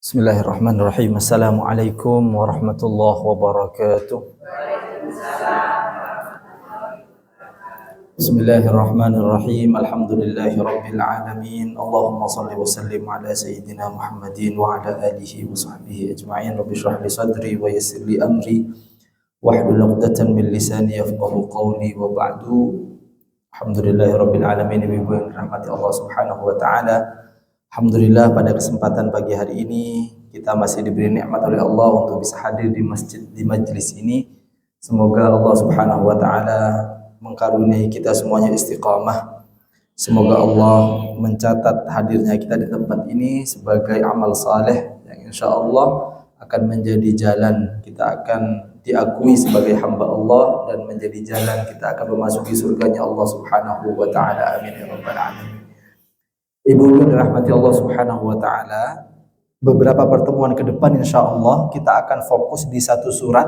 Bismillahirrahmanirrahim. Assalamualaikum warahmatullahi wabarakatuh. Bismillahirrahmanirrahim. Alhamdulillahi rabbil alamin. Allahumma salli wa sallim ala sayyidina Muhammadin wa ala alihi wa sahbihi ajma'in. Rabbi shrah li sadri wa yassir li amri wahlul 'uqdatam min lisani yafqahu qawli wa ba'du. Alhamdulillahi rabbil alamin. Ibu yang dirahmati Allah Subhanahu wa taala. Alhamdulillah pada kesempatan pagi hari ini kita masih diberi nikmat oleh Allah untuk bisa hadir di majlis ini. Semoga Allah Subhanahu wa taala mengkaruniai kita semuanya istiqamah. Semoga Allah mencatat hadirnya kita di tempat ini sebagai amal saleh yang insyaallah akan menjadi jalan kita akan diakui sebagai hamba Allah dan menjadi jalan kita akan memasuki surganya Allah Subhanahu wa taala. Amin ya rabbal alamin. Ibu yang dirahmati Allah Subhanahu wa taala, beberapa pertemuan ke depan insyaallah kita akan fokus di satu surat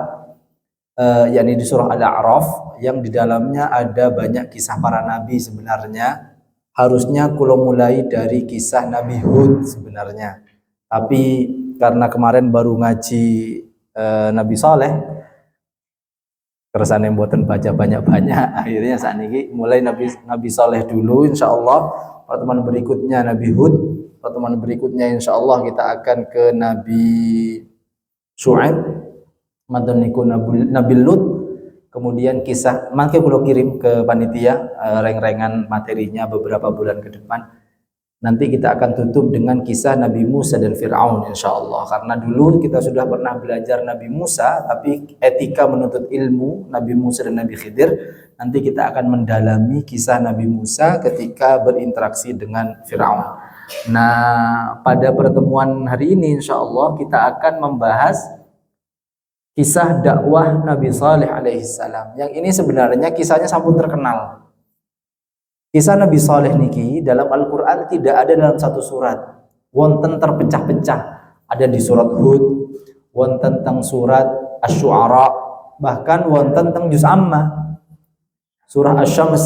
yakni di surah Al-A'raf yang di dalamnya ada banyak kisah para nabi. Sebenarnya harusnya kalau mulai dari kisah Nabi Hud sebenarnya. Tapi karena kemarin baru ngaji Nabi Saleh, kersane mboten baca banyak-banyak, akhirnya saat ini mulai Nabi Saleh dulu insyaallah. Pertemuan berikutnya Nabi Hud, pertemuan berikutnya insyaallah kita akan ke Nabi Syu'aib, madaniku Nabi Lut, kemudian kisah mangke kula kirim ke panitia reng-rengan materinya beberapa bulan ke depan. Nanti kita akan tutup dengan kisah Nabi Musa dan Fir'aun insyaallah. Karena dulu kita sudah pernah belajar Nabi Musa, tapi etika menuntut ilmu Nabi Musa dan Nabi Khidir. Nanti kita akan mendalami kisah Nabi Musa ketika berinteraksi dengan Fir'aun. Nah, pada pertemuan hari ini insyaallah kita akan membahas kisah dakwah Nabi Saleh alaihissalam. Yang ini sebenarnya kisahnya sampun terkenal. Kisah Nabi Saleh niki dalam Al-Quran tidak ada dalam satu surat. Wonten terpecah-pecah. Ada di surat Hud, wonten tentang surat Asy-Syu'ara, bahkan wonten tentang juz Amma. Surah Asy-Syams.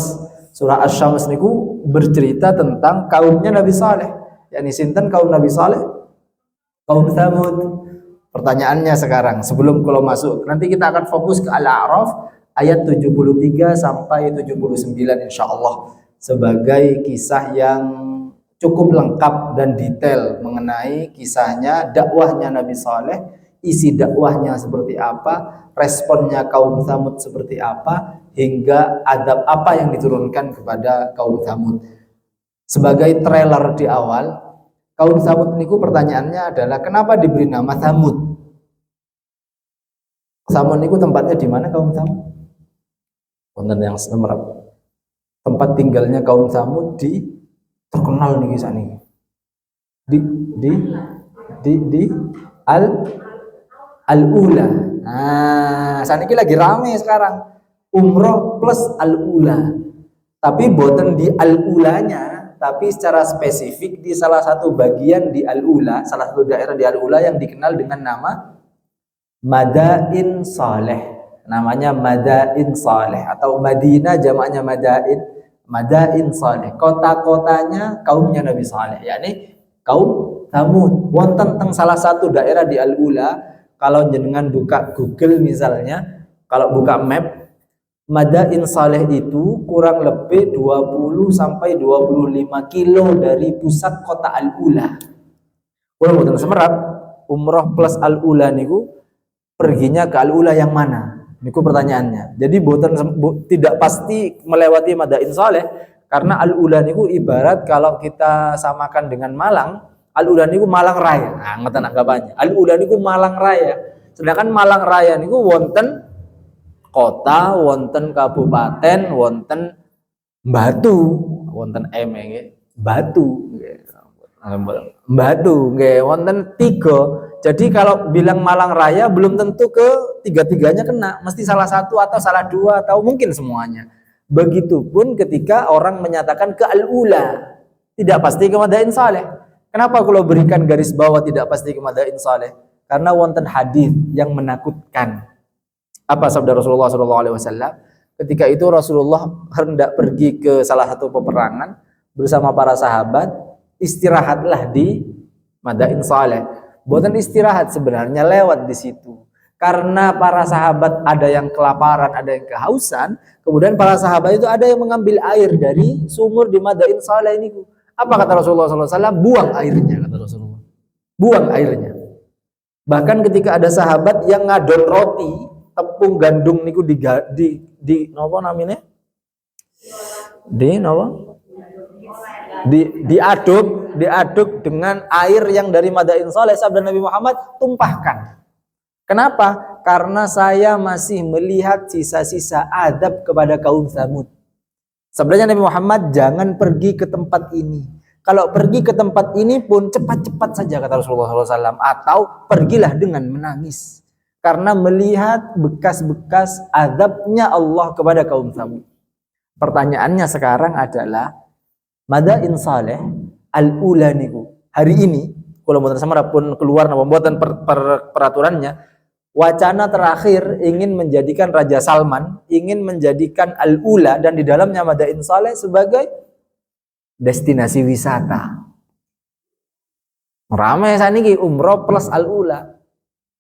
Surah Asy-Syams niku bercerita tentang kaumnya Nabi Saleh. yakni sinten kaum Nabi Saleh? Kaum Tsamud. Pertanyaannya sekarang sebelum kalau masuk, nanti kita akan fokus ke Al-A'raf ayat 73 sampai 79 insyaallah sebagai kisah yang cukup lengkap dan detail mengenai kisahnya, dakwahnya Nabi Saleh, isi dakwahnya seperti apa, responnya kaum Tsamud seperti apa, hingga adab apa yang diturunkan kepada kaum Tsamud. Sebagai trailer di awal, kaum Tsamud niku pertanyaannya adalah kenapa diberi nama Tsamud? Tsamud niku tempatnya di mana kaum Tsamud? Wonten yang semerap. Tempat tinggalnya kaum Tsamud di terkenal nih kisah nih. Di Al-Ula. Nah, saat ini lagi rame sekarang. Umroh plus Al-Ula. Tapi boten di Al-Ulanya, tapi secara spesifik di salah satu bagian di Al-Ula, salah satu daerah di Al-Ula yang dikenal dengan nama Madain Saleh. Namanya Madain Saleh atau Madinah jamaknya Madain Saleh. Kota-kotanya kaumnya Nabi Saleh, yakni kaum Tsamud. Wonten teng salah satu daerah di Al-Ula, kalau jenengan buka Google misalnya, kalau buka map, Madain Saleh itu kurang lebih 20 sampai 25 kilo dari pusat kota Al-Ula. Kalau mboten semerap, umroh plus Al-Ula niku perginya ke Al-Ula yang mana? Niku pertanyaannya. Jadi tidak pasti melewati Madain Saleh karena Al-Ula niku ibarat kalau kita samakan dengan Malang, Al-Ula niku Malang Raya. Nah, ngoten anggapannya. Al-Ula niku Malang Raya. Sedangkan Malang Raya niku wonten kota, wonten kabupaten, wonten Batu, wonten Batu nggih, wonten 3. Jadi kalau bilang Malang Raya belum tentu ke tiga-tiganya kena, mesti salah satu atau salah 2 atau mungkin semuanya. Begitupun ketika orang menyatakan ke Al-Ula, tidak pasti ke Madain Saleh. Kenapa kalau berikan garis bawah tidak pasti ke Madain Saleh? Karena wonten hadis yang menakutkan. Apa sabda Rasulullah SAW? Ketika itu Rasulullah hendak pergi ke salah satu peperangan bersama para sahabat, istirahatlah di Madain Saleh. Boten istirahat sebenarnya lewat di situ. Karena para sahabat ada yang kelaparan, ada yang kehausan, kemudian para sahabat itu ada yang mengambil air dari sumur di Madain Saleh ini. Apa kata Rasulullah SAW? Buang airnya, kata Rasulullah. Buang airnya. Bahkan ketika ada sahabat yang ngadon roti, tepung gandum niku di napa namanya? Diaduk dengan air yang dari Madain Saleh, sabda Nabi Muhammad, tumpahkan. Kenapa? Karena saya masih melihat sisa-sisa adab kepada kaum Tsamud. Sebenarnya Nabi Muhammad, jangan pergi ke tempat ini. Kalau pergi ke tempat ini pun cepat-cepat saja, kata Rasulullah SAW. Atau pergilah dengan menangis. Karena melihat bekas-bekas adabnya Allah kepada kaum Tsamud. Pertanyaannya sekarang adalah, Madain Saleh al-ula niku hari ini, kalau mboten samara pun keluar napa mboten peraturannya, wacana terakhir ingin menjadikan Raja Salman, ingin menjadikan Al-Ula dan di dalamnya Madain Saleh sebagai destinasi wisata. Ramai saniki umroh plus Al-Ula.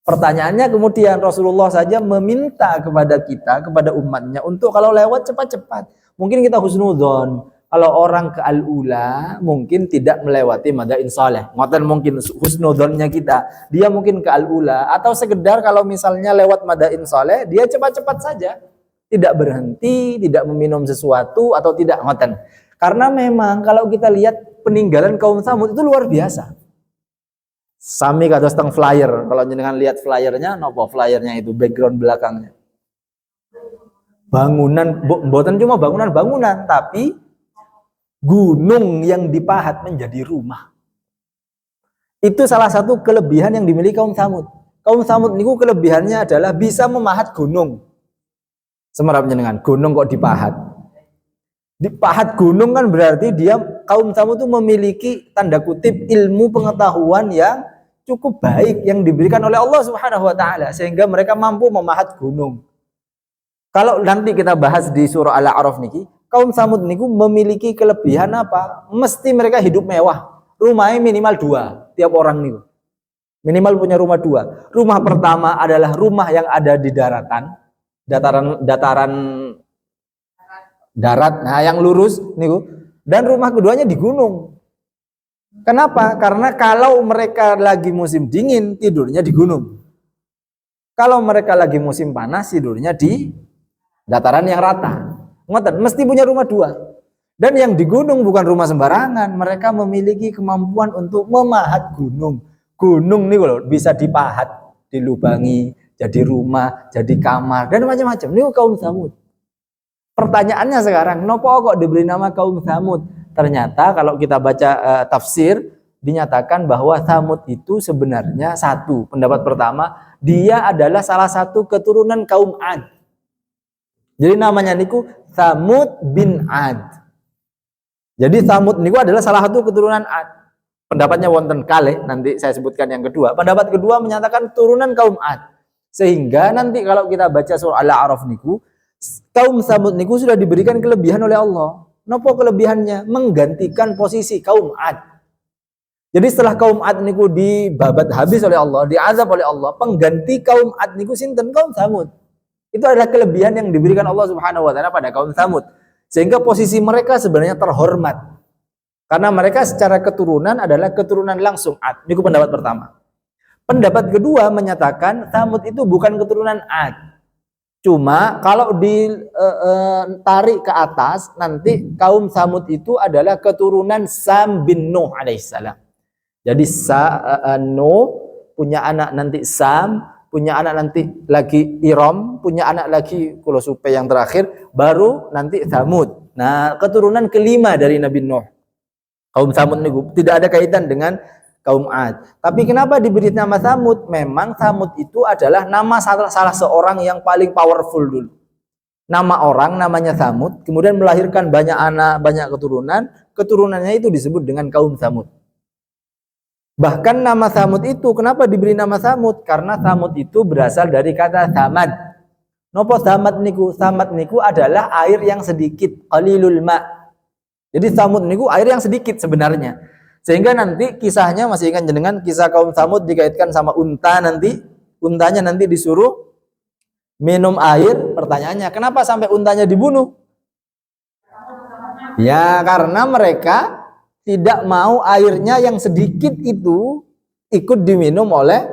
Pertanyaannya kemudian Rasulullah saja meminta kepada kita, kepada umatnya untuk kalau lewat cepat-cepat. Mungkin kita husnudzon. Kalau orang ke Al-Ula mungkin tidak melewati Madain Saleh. Ngoten mungkin husnudzonnya kita. Dia mungkin ke Al-Ula atau sekedar kalau misalnya lewat Madain Saleh dia cepat-cepat saja. Tidak berhenti, tidak meminum sesuatu atau tidak ngoten. Karena memang kalau kita lihat peninggalan kaum Tsamud itu luar biasa. Sami kados teng flyer. Kalau jenengan lihat flyernya, nopo flyernya itu background belakangnya. Bangunan, mboten cuma bangunan-bangunan, tapi gunung yang dipahat menjadi rumah. Itu salah satu kelebihan yang dimiliki kaum Tsamud. Kaum Tsamud niku kelebihannya adalah bisa memahat gunung. Semerap jenengan, gunung kok dipahat. Dipahat gunung kan berarti dia kaum Tsamud itu memiliki tanda kutip ilmu pengetahuan yang cukup baik yang diberikan oleh Allah Subhanahu wa taala sehingga mereka mampu memahat gunung. Kalau nanti kita bahas di surah Al-A'raf niki, kaum Tsamud niku memiliki kelebihan apa? Mesti mereka hidup mewah. Rumahnya minimal 2 tiap orang niku. Minimal punya rumah 2. Rumah pertama adalah rumah yang ada di daratan, dataran darat, nah yang lurus niku. Dan rumah keduanya di gunung. Kenapa? Karena kalau mereka lagi musim dingin tidurnya di gunung. Kalau mereka lagi musim panas tidurnya di dataran yang rata. Ngoten, mesti punya rumah 2. Dan yang di gunung bukan rumah sembarangan, mereka memiliki kemampuan untuk memahat gunung. Gunung nih loh bisa dipahat, dilubangi, jadi rumah, jadi kamar dan macam-macam. Ini kaum Tsamud. Pertanyaannya sekarang, nopo kok diberi nama kaum Tsamud? Ternyata kalau kita baca tafsir dinyatakan bahwa Tsamud itu sebenarnya satu. Pendapat pertama, dia adalah salah satu keturunan kaum Ad. Jadi namanya niku Tsamud bin Ad. Jadi Tsamud niku adalah salah satu keturunan Ad. Pendapatnya wonten kalih, nanti saya sebutkan yang kedua. Pendapat kedua menyatakan turunan kaum Ad. Sehingga nanti kalau kita baca surah Al-A'raf niku, kaum Tsamud niku sudah diberikan kelebihan oleh Allah. Nopo kelebihannya? Menggantikan posisi kaum Ad. Jadi setelah kaum Ad niku dibabat habis oleh Allah, diazab oleh Allah, pengganti kaum Ad niku sinten? Kaum Tsamud. Itu adalah kelebihan yang diberikan Allah Subhanahu wa taala pada kaum Tsamud. Sehingga posisi mereka sebenarnya terhormat. Karena mereka secara keturunan adalah keturunan langsung Ad. Ini pendapat pertama. Pendapat kedua menyatakan Tsamud itu bukan keturunan Ad. Cuma kalau ditarik ke atas nanti kaum Tsamud itu adalah keturunan Sam bin Nuh alaihissalam. Jadi Nuh punya anak nanti Sam, punya anak nanti lagi Iram, punya anak lagi kalau supaya yang terakhir, baru nanti Tsamud. Nah, keturunan kelima dari Nabi Nuh. Kaum Tsamud ini tidak ada kaitan dengan kaum Ad. Tapi kenapa diberi nama Tsamud? Memang Tsamud itu adalah nama salah seorang yang paling powerful dulu. Nama orang namanya Tsamud, kemudian melahirkan banyak anak, banyak keturunan, keturunannya itu disebut dengan kaum Tsamud. Bahkan nama Tsamud itu, kenapa diberi nama Tsamud? Karena Tsamud itu berasal dari kata Tsamad. Nopo Tsamad niku? Tsamad niku adalah air yang sedikit, qalilul ma'. Jadi Tsamud niku air yang sedikit sebenarnya. Sehingga nanti kisahnya masih ingat jenengan, kisah kaum Tsamud dikaitkan sama unta nanti. Untanya nanti disuruh minum air. Pertanyaannya, kenapa sampai untanya dibunuh? Ya karena mereka tidak mau airnya yang sedikit itu ikut diminum oleh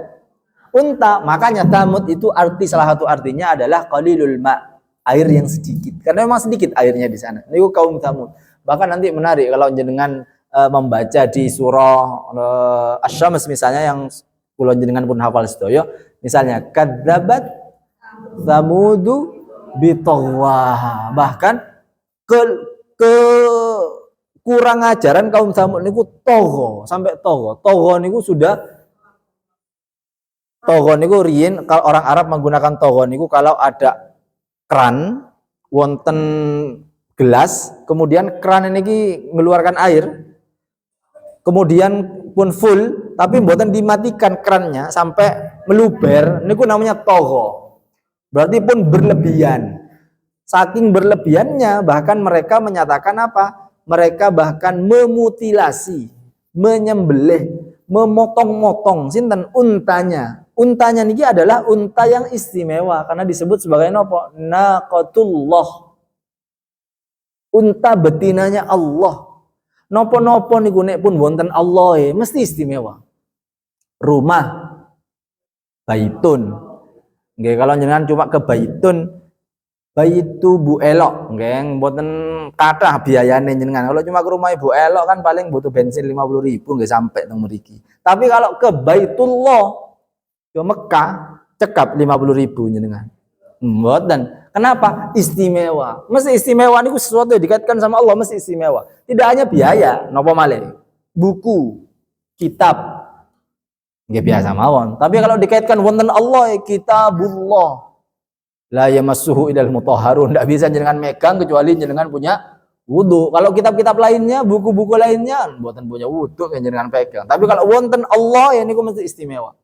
unta. Makanya Tsamud itu salah satu artinya adalah qalilul ma, air yang sedikit. Karena memang sedikit airnya di sana. Ini kaum Tsamud. Bahkan nanti menarik kalau jenengan membaca di surah Asy-Syams misalnya, yang kula jenengan pun hafal sedaya. Misalnya kadzabat Tsamudu bitagwaha. Bahkan ke kurang ajaran kaum Tsamud niku togo, sampai togo. Togo niku sudah togo niku riyin, kalau orang Arab menggunakan togo niku kalau ada keran wonten gelas, kemudian keran ini mengeluarkan air, kemudian pun full, tapi mboten dimatikan kerannya sampai meluber, niku namanya togo. Berarti pun berlebihan. Saking berlebihannya, bahkan mereka menyatakan apa? Mereka bahkan memutilasi, menyembelih, memotong-motong sinten untanya. Untanya niki adalah unta yang istimewa karena disebut sebagai nopo? Naqatullah. Unta betinanya Allah. Nopo-nopo niku nek pun wonten Allah mesti istimewa. Rumah baitun. Nggih, kalau jenengan cuma ke baitun, baitu Bu Elok, nggih, mboten kathah biayane jenengan. Kalau cuma ke rumah Ibu Elok kan paling butuh bensin 50.000 nggih sampai teng mriki. Tapi kalau ke Baitullah ke Mekah cekap 50.000 jenengan. Mboten. Kenapa? Istimewa. Mesti istimewa niku sesuatu yang dikaitkan sama Allah mesti istimewa. Tidak hanya biaya, napa malih? Buku, kitab. Nggih biasa mawon. Tapi kalau dikaitkan wonten Allah, kitabullah. La yamassuhu ilal mutahharun. Tidak bisa jenengan megang kecuali jenengan punya wudu. Kalau kitab-kitab lainnya, buku-buku lainnya, mboten punya wudu yang jenengan pegang. Tapi kalau wonten Allah ya niku mesti istimewa.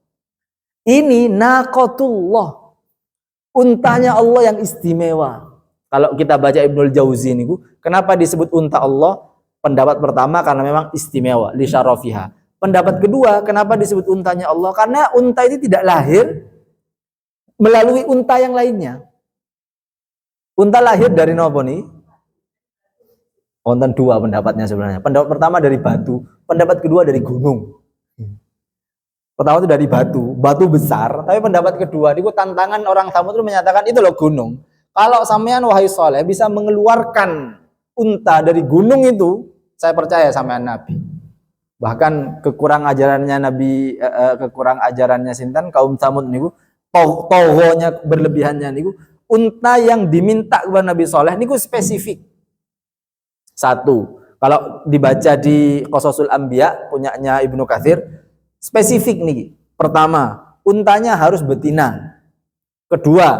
Ini naqatullah. Untanya Allah yang istimewa. Kalau kita baca Ibnul Jauzi niku, kenapa disebut unta Allah? Pendapat pertama karena memang istimewa, li syarafiha. Pendapat kedua, kenapa disebut untanya Allah? Karena unta itu tidak lahir melalui unta yang lainnya. Unta lahir dari nopo nih? Wonten dua pendapatnya sebenarnya. Pendapat pertama dari batu, pendapat kedua dari gunung. Pertama itu dari batu, batu besar. Tapi pendapat kedua, itu tantangan orang Tsamud itu menyatakan itu loh gunung. Kalau sampean wahai soleh bisa mengeluarkan unta dari gunung itu, saya percaya sampean Nabi. Bahkan kekurang ajarannya Nabi, kekurang ajarannya sinten kaum Tsamud niku, togonya berlebihannya niku, unta yang diminta kepada Nabi Soleh niku spesifik. Satu, kalau dibaca di Qasasul Anbiya punyanya Ibnu Katsir, spesifik nih. Pertama, untanya harus betina. Kedua,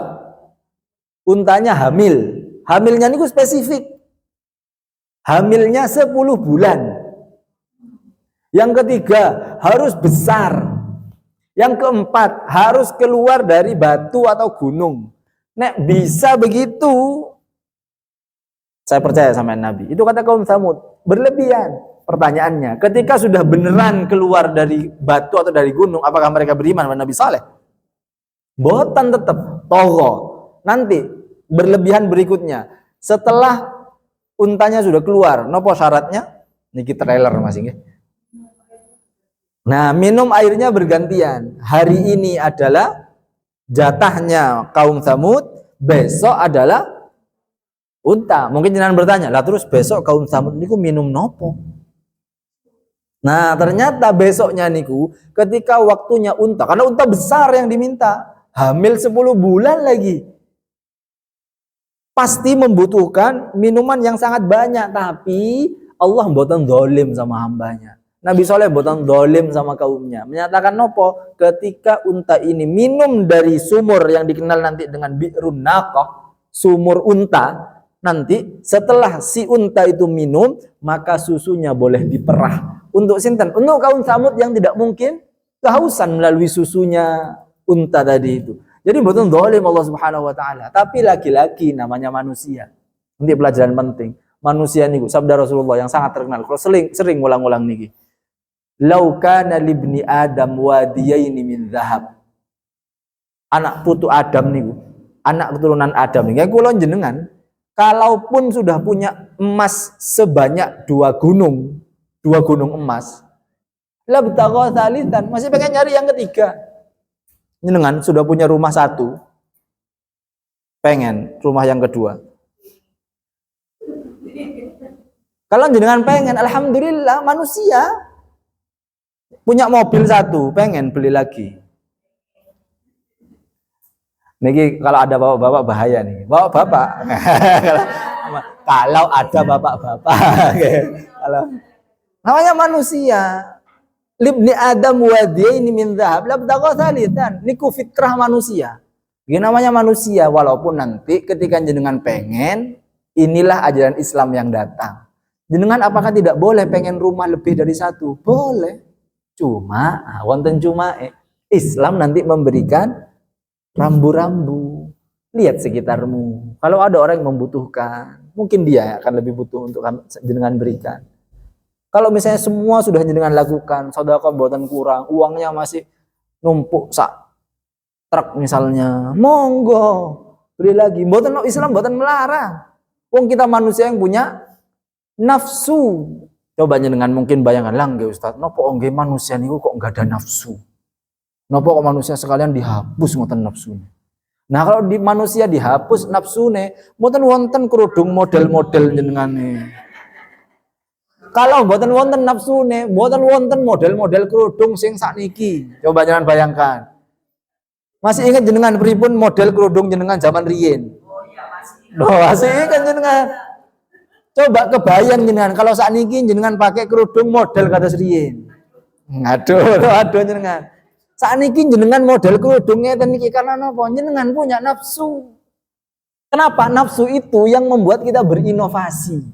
untanya hamil. Hamilnya niku spesifik. Hamilnya 10 bulan. Yang ketiga, harus besar. Yang keempat, harus keluar dari batu atau gunung. Nek bisa begitu, saya percaya sama Nabi. Itu kata kaum Tsamud. Berlebihan. Pertanyaannya, ketika sudah beneran keluar dari batu atau dari gunung, apakah mereka beriman kepada Nabi Saleh? Botan tetap. Togo. Nanti, berlebihan berikutnya. Setelah untanya sudah keluar, nopo syaratnya? Niki trailer masing ya. Nah, minum airnya bergantian. Hari ini adalah jatahnya kaum Tsamud, besok adalah unta. Mungkin jangan bertanya, lah terus besok kaum Tsamud niku minum nopo? Nah, ternyata besoknya niku ketika waktunya unta, karena unta besar yang diminta, hamil 10 bulan lagi. Pasti membutuhkan minuman yang sangat banyak, tapi Allah mboten zalim sama hambanya. Nabi Soleh mboten zalim sama kaumnya. Menyatakan nopo? Ketika unta ini minum dari sumur yang dikenal nanti dengan bi'run naqah, sumur unta, nanti setelah si unta itu minum, maka susunya boleh diperah. Untuk sinten? Untuk kaum Tsamud yang tidak mungkin kehausan melalui susunya unta tadi itu. Jadi mboten zalim Allah Subhanahu wa taala, tapi laki-laki namanya manusia. Ini pelajaran penting. Manusia niku sabda Rasulullah yang sangat terkenal. Kalau sering ulang-ulang niki. lau kana libni Adam wadiyaini min dzahab. Anak putu Adam niku, anak keturunan Adam niku, kula jenengan kalaupun sudah punya emas sebanyak dua gunung emas, labtagha tsalitsan, masih pengen nyari yang ketiga. Jenengan sudah punya rumah satu, pengen rumah yang kedua. Kalau jenengan pengen, alhamdulillah, manusia punya mobil satu, pengen beli lagi. Niki kalau ada bapak-bapak bahaya nih. Bapak-bapak. Kalau ada bapak-bapak. Kalau namanya manusia. Libni Adam wadiyaini min dzahab labtagha tsalitsan. Niku fitrah manusia. Ini namanya manusia, walaupun nanti ketika jenengan pengen, inilah ajaran Islam yang datang. Jenengan apakah tidak boleh pengen rumah lebih dari satu? Boleh. Cuma, wonten cuma Islam nanti memberikan rambu-rambu. Lihat sekitarmu. Kalau ada orang yang membutuhkan, mungkin dia akan lebih butuh untuk jenengan berikan. Kalau misalnya semua sudah jenengan lakukan, sedekah mboten kurang, uangnya masih numpuk sak truk misalnya, monggo beli lagi. Mboten Islam mboten melarang. Wong kita manusia yang punya nafsu. Coba jenengan mungkin bayangkan lah nggih Ustaz, napa nggih manusia niku kok enggak ada nafsu? Napa kok manusia sekalian dihapus ngoten nafsunya? Nah, kalau di manusia dihapus nafsune, mboten wonten kerudung model-model jenengane. Kalau mboten wonten nafsune, mboten wonten model-model kerudung sing sakniki. Coba jenengan bayangkan. Masih ingat jenengan pripun model kerudung jenengan zaman riyin? Oh iya, masih ingat jenengan. Coba kebayang jenengan kalau sakniki jenengan pakai kerudung model kados riyin. Aduh jenengan. Sakniki jenengan model kerudung ngeten niki karena napa? Jenengan punya nafsu. Kenapa? Nafsu itu yang membuat kita berinovasi.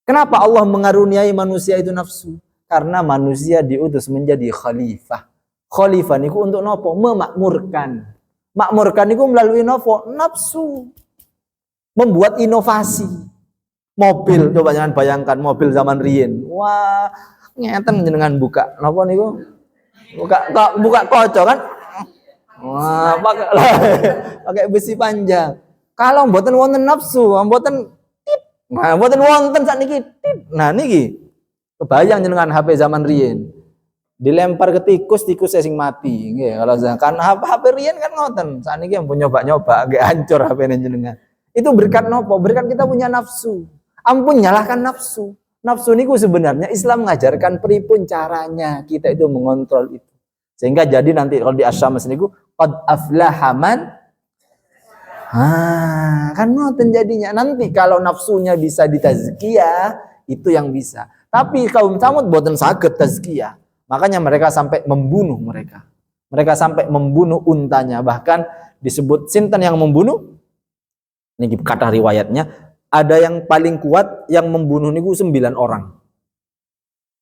Kenapa Allah mengaruniai manusia itu nafsu? Karena manusia diutus menjadi khalifah. Khalifah niku untuk napa? Memakmurkan. Makmurkan niku melalui napa? Nafsu. Membuat inovasi. Mobil, coba jangan bayangkan mobil zaman riyin. Wah, ngeten jenengan buka. Napa niku? Buka kocok kan? Wah, pakai besi panjang. Kalau mboten wonten nafsu, mboten tit. Nah, mboten wonten sakniki tit. Nah, niki kebayang jenengan HP zaman riyin. Dilempar ke tikus sing mati. Nggih, kalau kan HP riyin kan ngoten. Sakniki ampun nyoba-nyoba agak hancur HP-ne jenengan. Itu berkat nopo? Berkat kita punya nafsu. Ampun nyalahkan nafsu. Nafsu niku sebenarnya Islam mengajarkan pripun caranya kita itu mengontrol itu. Sehingga jadi nanti kalau di Asy-Syams niku qad aflaha man kan ngoten jadinya. Nanti kalau nafsunya bisa ditazkiyah, itu yang bisa. Tapi kaum Tsamud boten saged tazkiyah. Makanya mereka sampai membunuh mereka. Mereka sampai membunuh untanya. Bahkan disebut sinten yang membunuh? Ini kata riwayatnya, ada yang paling kuat yang membunuh niku 9 orang.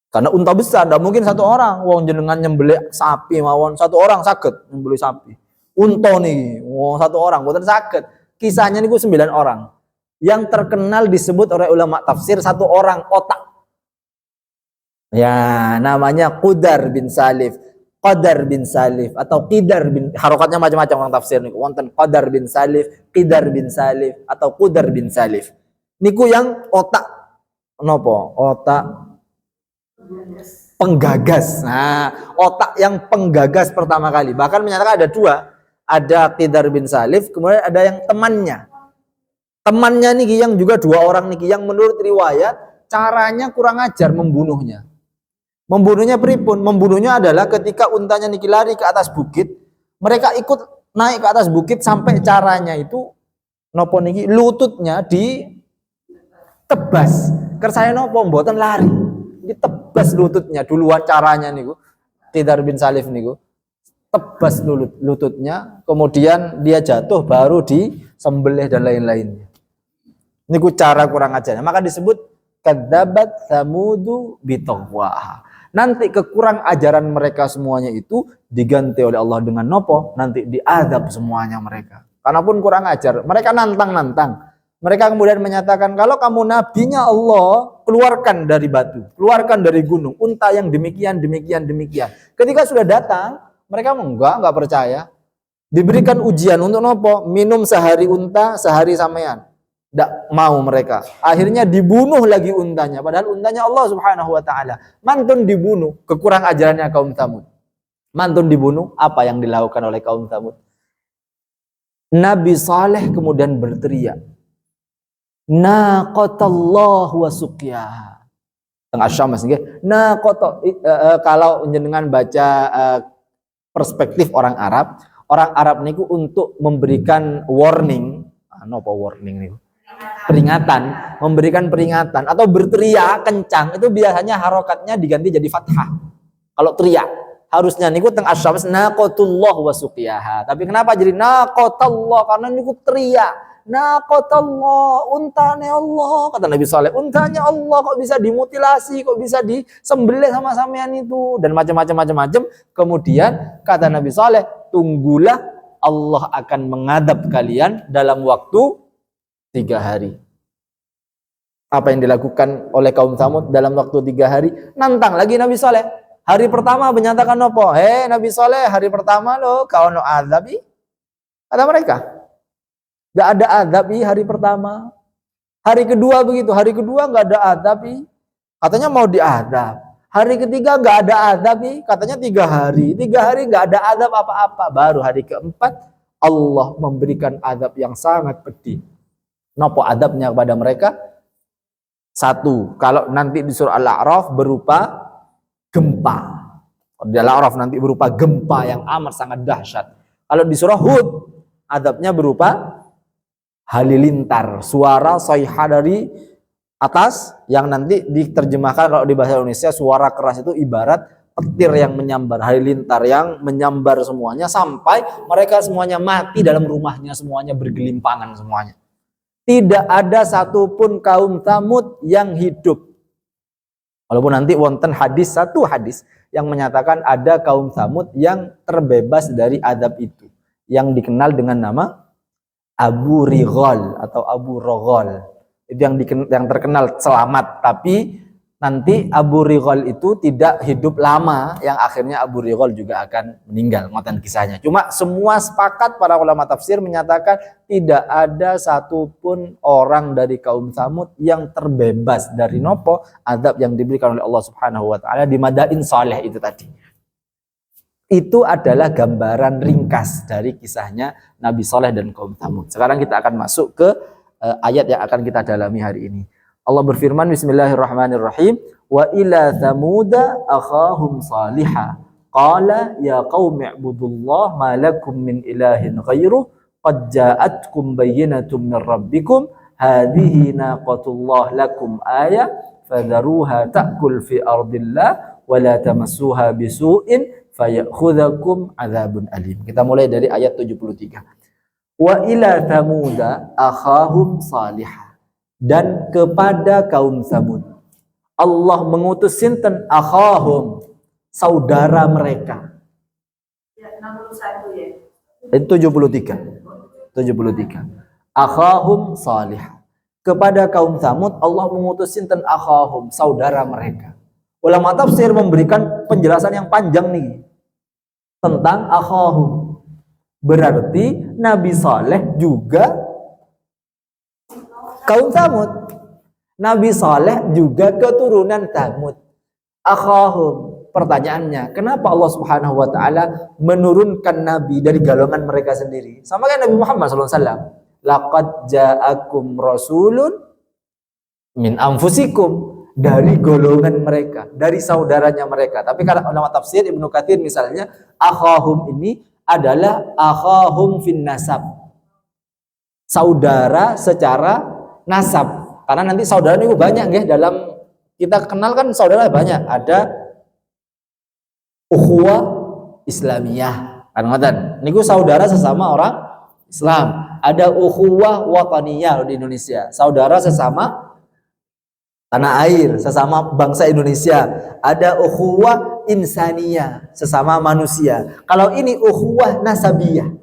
Karena unta besar, tidak mungkin satu orang. Wong jenengan nyembelih sapi mawon, satu orang sakit nyembelih sapi. Unta nih, satu orang, bukan sakit. Kisahnya niku 9 orang. Yang terkenal disebut oleh ulama tafsir satu orang otak. Ya, namanya Qudar bin Salif. Qadar bin Salif atau Qidar bin, harokatnya macam-macam orang tafsir niku. Wonten Qadar bin Salif, Qidar bin Salif atau Qudar bin Salif. Niku yang otak nopo? Otak penggagas. Nah, otak yang penggagas pertama kali. Bahkan menyatakan ada 2. Ada Qidar bin Salif, kemudian ada yang temannya. Temannya niki yang juga 2 orang niki yang menurut riwayat caranya kurang ajar membunuhnya. Membunuhnya pripun? Membunuhnya adalah ketika untanya niki lari ke atas bukit, mereka ikut naik ke atas bukit sampai caranya itu nopo niki lututnya ditebas. Kersane nopo mboten lari. Ditebas lututnya duluan caranya niku. Qidar bin Salif niku tebas lututnya, kemudian dia jatuh baru disembelih dan lain-lainnya. Niku cara kurang ajarnya. Maka disebut kadzabat Tsamudu bitaqwaha. Nanti kekurang ajaran mereka semuanya itu diganti oleh Allah dengan nopo? Nanti diazab semuanya mereka. Karena pun kurang ajar. Mereka nantang-nantang. Mereka kemudian menyatakan, kalau kamu nabinya Allah, keluarkan dari batu, keluarkan dari gunung, unta yang demikian. Ketika sudah datang, mereka enggak percaya. Diberikan ujian untuk nopo? Minum sehari unta, sehari sampean. Tidak mau mereka. Akhirnya dibunuh lagi untanya. Padahal untanya Allah Subhanahu wa ta'ala. Mantun dibunuh. Kekurang ajarannya kaum Tsamud. Mantun dibunuh. Apa yang dilakukan oleh kaum Tsamud? Nabi Saleh kemudian berteriak, naqatallah wa suqyaha. Tengah Syams nggih. Kalau jenengan baca perspektif orang Arab niku untuk memberikan warning, apa warning niku? Memberikan peringatan atau berteriak kencang itu biasanya harokatnya diganti jadi fathah. Kalau teriak harusnya niku teng Asy-Syams naqatullah wa suqiyaha. Tapi kenapa jadi naqatallah? Karena niku teriak. Naqatallah, untanya Allah, kata Nabi Saleh. Untanya Allah kok bisa dimutilasi, kok bisa disembelih sama sampean itu dan macam-macam. Kemudian kata Nabi Saleh, tunggulah Allah akan mengadab kalian dalam waktu 3 hari. Apa yang dilakukan oleh kaum Tsamud dalam waktu 3 hari? Nantang lagi Nabi Saleh. Hari pertama menyatakan apa? Nabi Saleh, hari pertama lo kau no azabi. Kata mereka. Gak ada azabi hari pertama. Hari kedua begitu. Hari kedua gak ada azabi. Katanya mau diadab. Hari ketiga gak ada azabi. Katanya 3 hari. 3 hari gak ada azab apa-apa. Baru hari keempat Allah memberikan azab yang sangat pedih. Nopo adabnya kepada mereka? 1, kalau nanti di surah Al-A'raf berupa gempa. Di Al-A'raf nanti berupa gempa yang amat sangat dahsyat. Kalau di surah Hud, adabnya berupa halilintar, suara sayha dari atas yang nanti diterjemahkan kalau di bahasa Indonesia suara keras itu ibarat petir yang menyambar, halilintar yang menyambar semuanya sampai mereka semuanya mati dalam rumahnya, semuanya bergelimpangan semuanya. Tidak ada satupun kaum Tsamud yang hidup. Walaupun nanti wonten satu hadis yang menyatakan ada kaum Tsamud yang terbebas dari adab itu, yang dikenal dengan nama Abu Righal atau Abu Roghal. Itu yang terkenal selamat, tapi nanti Abu Righal itu tidak hidup lama, yang akhirnya Abu Righal juga akan meninggal. Ngoten kisahnya. Cuma semua sepakat para ulama tafsir menyatakan tidak ada satupun orang dari kaum Tsamud yang terbebas dari nopo azab yang diberikan oleh Allah Subhanahu wa taala di Madain Saleh itu tadi. Itu adalah gambaran ringkas dari kisahnya Nabi Saleh dan kaum Tsamud. Sekarang kita akan masuk ke ayat yang akan kita dalami hari ini. Allah berfirman, bismillahirrahmanirrahim, wa ila thamuda akhahum salihah qala ya qaumi ibudullah ma lakum min ilahin ghairuh qad ja'atkum bayyinatun min rabbikum hadhihi naqatullah lakum ayah fadharuha ta'kul fi ardillah wa la tamassuha bisu'in fayakhudhakum adzabun alim. Kita mulai dari ayat 73. Wa ila thamuda akhahum salihah, dan kepada kaum Tsamud Allah mengutus sinten akhahum, saudara mereka. Ya, 61 ya. Itu 73. Akhahum salihah. Kepada kaum Tsamud Allah mengutus sinten akhahum, saudara mereka. Ulama tafsir memberikan penjelasan yang panjang nih tentang akhahum. Berarti Nabi Saleh juga kaum Tsamud. Nabi Saleh juga keturunan Tsamud. Akhahum. Pertanyaannya, kenapa Allah Subhanahu wa taala menurunkan nabi dari golongan mereka sendiri? Sama kan Nabi Muhammad sallallahu alaihi wasallam. Laqad ja'akum rasulun min anfusikum, dari golongan mereka, dari saudaranya mereka. Tapi kalau ulama tafsir Ibnu Katsir misalnya, akhahum ini adalah akhahum fin nasab. Saudara secara nasab. Karena nanti saudara itu banyak nggih, dalam kita kenal kan saudara banyak. Ada ukhuwah Islamiyah. Kan ngoten. Niku saudara sesama orang Islam. Ada ukhuwah wataniyah di Indonesia. Saudara sesama tanah air, sesama bangsa Indonesia. Ada ukhuwah insaniyah, sesama manusia. Kalau ini ukhuwah nasabiyah,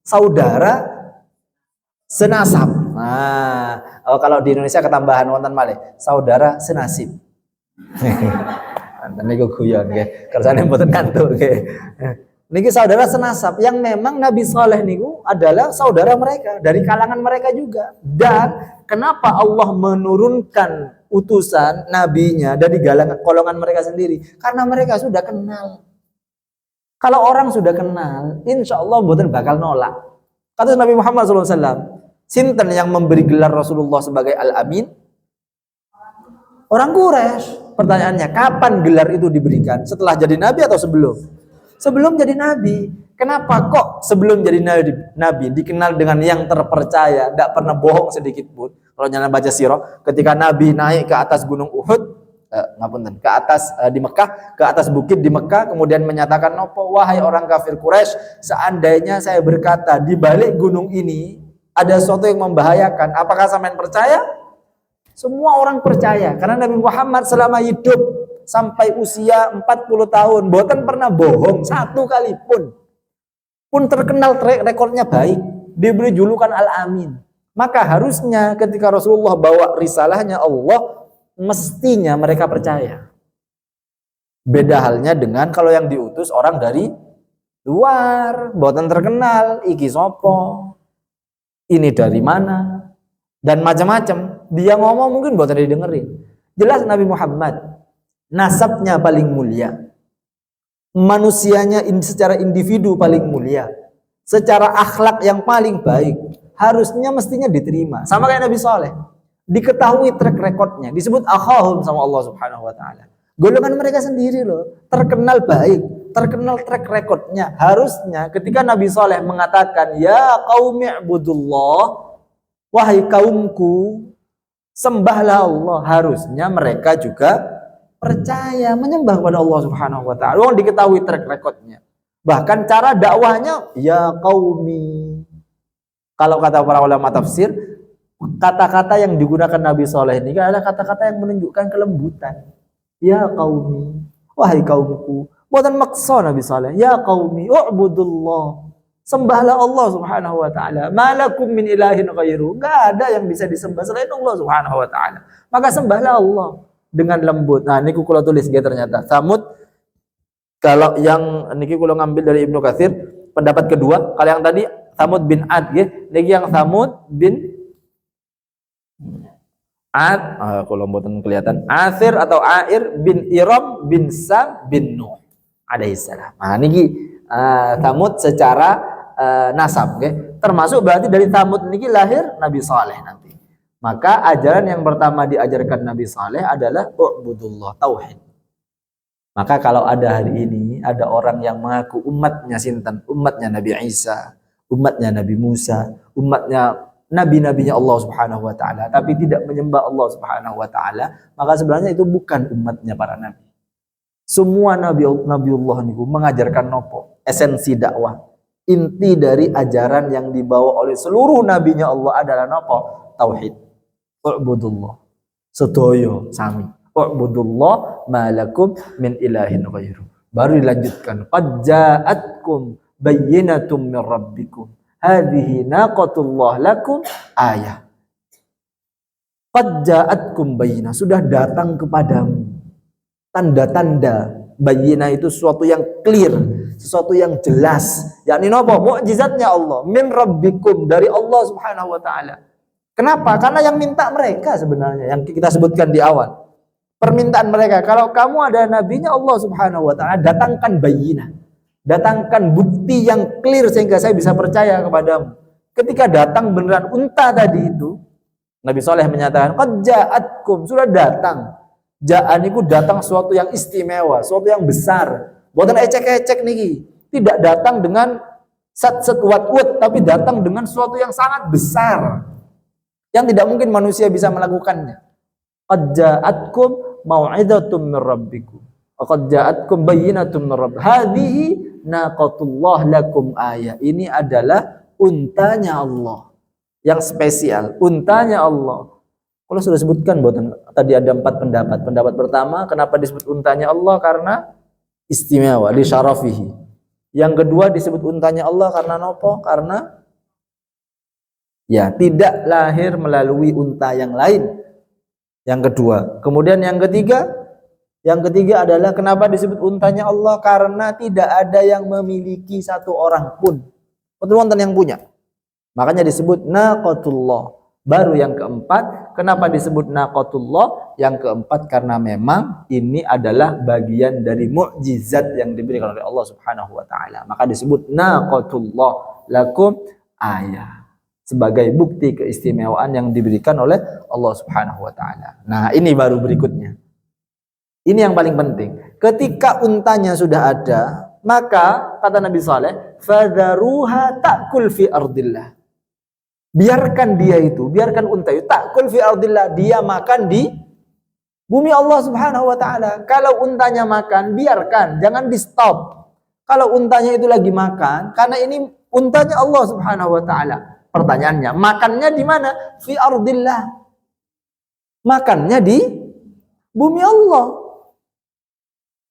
saudara senasab. Nah, kalau di Indonesia ketambahan wonten malih, saudara senasib. Nanti niku guyon nggih, kersane mboten ngantuk nggih. Niki saudara senasab yang memang Nabi Saleh niku adalah saudara mereka, dari kalangan mereka juga. Dan kenapa Allah menurunkan utusan nabinya dari golongan mereka sendiri? Karena mereka sudah kenal. Kalau orang sudah kenal, insya Allah mboten bakal nolak. Kata Nabi Muhammad SAW, sinten yang memberi gelar Rasulullah sebagai Al-Amin? Orang Quraisy. Pertanyaannya, kapan gelar itu diberikan? Setelah jadi nabi atau sebelum? Sebelum jadi nabi. Kenapa kok sebelum jadi nabi dikenal dengan yang terpercaya, tidak pernah bohong sedikit pun? Kalau nyala baca sirah, ketika Nabi naik ke atas gunung Uhud, ke atas di Mekah, ke atas bukit di Mekah, kemudian menyatakan, wahai orang kafir Quraisy, seandainya saya berkata di balik gunung ini ada sesuatu yang membahayakan, apakah sampean percaya? Semua orang percaya, karena Nabi Muhammad selama hidup sampai usia 40 tahun, boten pernah bohong satu kali pun. Pun terkenal rekornya baik, diberi julukan Al-Amin. Maka harusnya ketika Rasulullah bawa risalahnya Allah, mestinya mereka percaya. Beda halnya dengan kalau yang diutus orang dari luar, boten terkenal, iki sopo, ini dari mana, dan macam-macam. Dia ngomong mungkin boten didengerin. Jelas Nabi Muhammad nasabnya paling mulia, manusianya secara individu paling mulia, secara akhlak yang paling baik, harusnya mestinya diterima. Sama kayak Nabi Saleh, diketahui track recordnya, disebut akhahum sama Allah Subhanahu Wa Taala. Golongan mereka sendiri loh, terkenal baik, terkenal track recordnya. Harusnya ketika Nabi Saleh mengatakan, ya qaumi ibudullah, wahai kaumku, sembahlah Allah, harusnya mereka juga percaya, menyembah kepada Allah Subhanahu Wa Taala. Wong diketahui track recordnya. Bahkan cara dakwahnya, ya qaumi. Kalau kata para ulama tafsir, kata-kata yang digunakan Nabi Saleh ini adalah kata-kata yang menunjukkan kelembutan. Ya qaumi, wahai kaumku. Bukan maksa Nabi Saleh. Ya qaumi, u'budullah. Sembahlah Allah Subhanahu Wa Taala. Malakum min ilahin ghairu. Enggak ada yang bisa disembah selain Allah Subhanahu Wa Taala. Maka sembahlah Allah dengan lembut. Nah, niku kula tulis nggih ternyata. Samud, kalau yang niki kula ngambil dari Ibnu Katsir, pendapat kedua. Kalau yang tadi Samud bin Ad nggih, niki yang Samud bin Ad, kalau mboten kelihatan, Asir atau Air bin Iram bin Sam bin Nuh alaihissalam. Nah, niki Samud secara nasab, okay? Termasuk berarti dari Samud niki lahir Nabi Saleh nanti. Maka ajaran yang pertama diajarkan Nabi Saleh adalah u'budullah, tauhid. Maka kalau ada hari ini ada orang yang mengaku umatnya sinten, umatnya Nabi Isa, umatnya Nabi Musa, umatnya nabi-nabinya Allah Subhanahu Wa Taala, tapi tidak menyembah Allah Subhanahu Wa Taala, maka sebenarnya itu bukan umatnya para nabi. Semua nabiullah niku mengajarkan nopo, esensi dakwah. Inti dari ajaran yang dibawa oleh seluruh nabinya Allah adalah nopo? Tauhid. U'budullah. Sedoyo sami. U'budullah malakum min ilahin ghairu. Baru dilanjutkan. Qad ja'atkum bayyinatum min rabbikum. Hadhihi naqatullah lakum ayah. Qad ja'atkum bayyinah. Sudah datang kepadamu tanda-tanda. Bayyinah itu sesuatu yang clear, sesuatu yang jelas, yakni apa? Mukjizatnya Allah min rabbikum, dari Allah Subhanahu Wa Taala. Kenapa? Karena yang minta mereka sebenarnya, yang kita sebutkan di awal, permintaan mereka, kalau kamu ada nabinya Allah Subhanahu Wa Taala, datangkan bayyinah, datangkan bukti yang clear sehingga saya bisa percaya kepadamu. Ketika datang beneran unta tadi itu, Nabi Saleh menyatakan qad ja'atkum, sudah datang. Ja'aniku datang sesuatu yang istimewa, sesuatu yang besar. Bukan ecek-ecek niki. Tidak datang dengan sat-sat wat-wat, tapi datang dengan sesuatu yang sangat besar, yang tidak mungkin manusia bisa melakukannya. Qad ja'atkum mau'izatum min rabbikum. Qad ja'atkum bayyinatum min rabbikum. Hadhihi naqatullah lakum ayah. Ini adalah untanya Allah yang spesial, untanya Allah. Kalau sudah sebutkan tadi ada 4 pendapat. Pendapat pertama, kenapa disebut untanya Allah? Karena istimewa, li syarafihi. Yang kedua disebut untanya Allah karena nopo? Karena Ya, tidak lahir melalui unta yang lain. Yang kedua. Kemudian yang ketiga adalah kenapa disebut untanya Allah? Karena tidak ada yang memiliki satu orang pun. Betul wonten yang punya. Makanya disebut naqatullah. Baru yang keempat, kenapa disebut naqatullah? Yang keempat karena memang ini adalah bagian dari mukjizat yang diberikan oleh Allah Subhanahu wa taala. Maka disebut naqatullah lakum ayah. Sebagai bukti keistimewaan yang diberikan oleh Allah Subhanahu wa taala. Nah, ini baru berikutnya. Ini yang paling penting. Ketika untanya sudah ada, maka kata Nabi Saleh, "Fadharuha ta'kul fi ardillah." Biarkan unta itu ta'kul fi ardillah, dia makan di bumi Allah Subhanahu wa taala. Kalau untanya makan, biarkan, jangan di stop. Kalau untanya itu lagi makan, karena ini untanya Allah Subhanahu wa taala. Pertanyaannya, makannya di mana? Fi ardillah. Makannya di bumi Allah.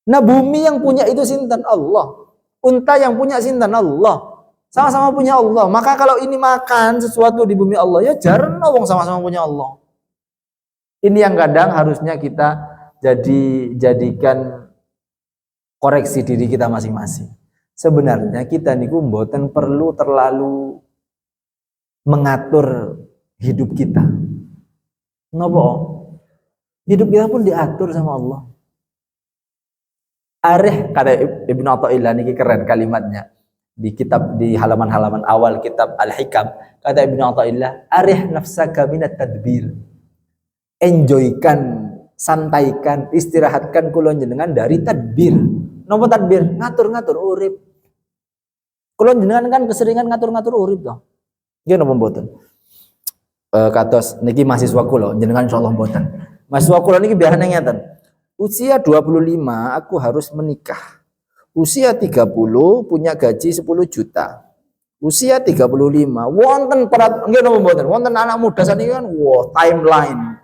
Nah, bumi yang punya itu sinten? Allah. Unta yang punya sinten? Allah. Sama-sama punya Allah. Maka kalau ini makan sesuatu di bumi Allah, ya jarno wong sama-sama punya Allah. Ini yang kadang harusnya kita jadikan koreksi diri kita masing-masing. Sebenarnya kita niku mboten perlu terlalu mengatur hidup kita. Napa? Hidup kita pun diatur sama Allah. Arih, kata Ibnu Athaillah niki keren kalimatnya. Di halaman-halaman awal kitab Al-Hikam, kata Ibnu Athaillah, arih nafsaka minat tadbir. Enjoykan, santaikan, istirahatkan kula jenengan dari tadbir. Napa tadbir? Ngatur-ngatur urip. Kula jenengan kan keseringan ngatur-ngatur urip toh. Nggih napa mboten? Kados niki mahasiswa kula, jenengan insyaallah mboten. Mahasiswa kula niki biasane ngeten. Usia 25 aku harus menikah. Usia 30 punya gaji 10 juta. Usia 35 wonten nggih napa mboten? Wonten anak muda saniki kan timeline.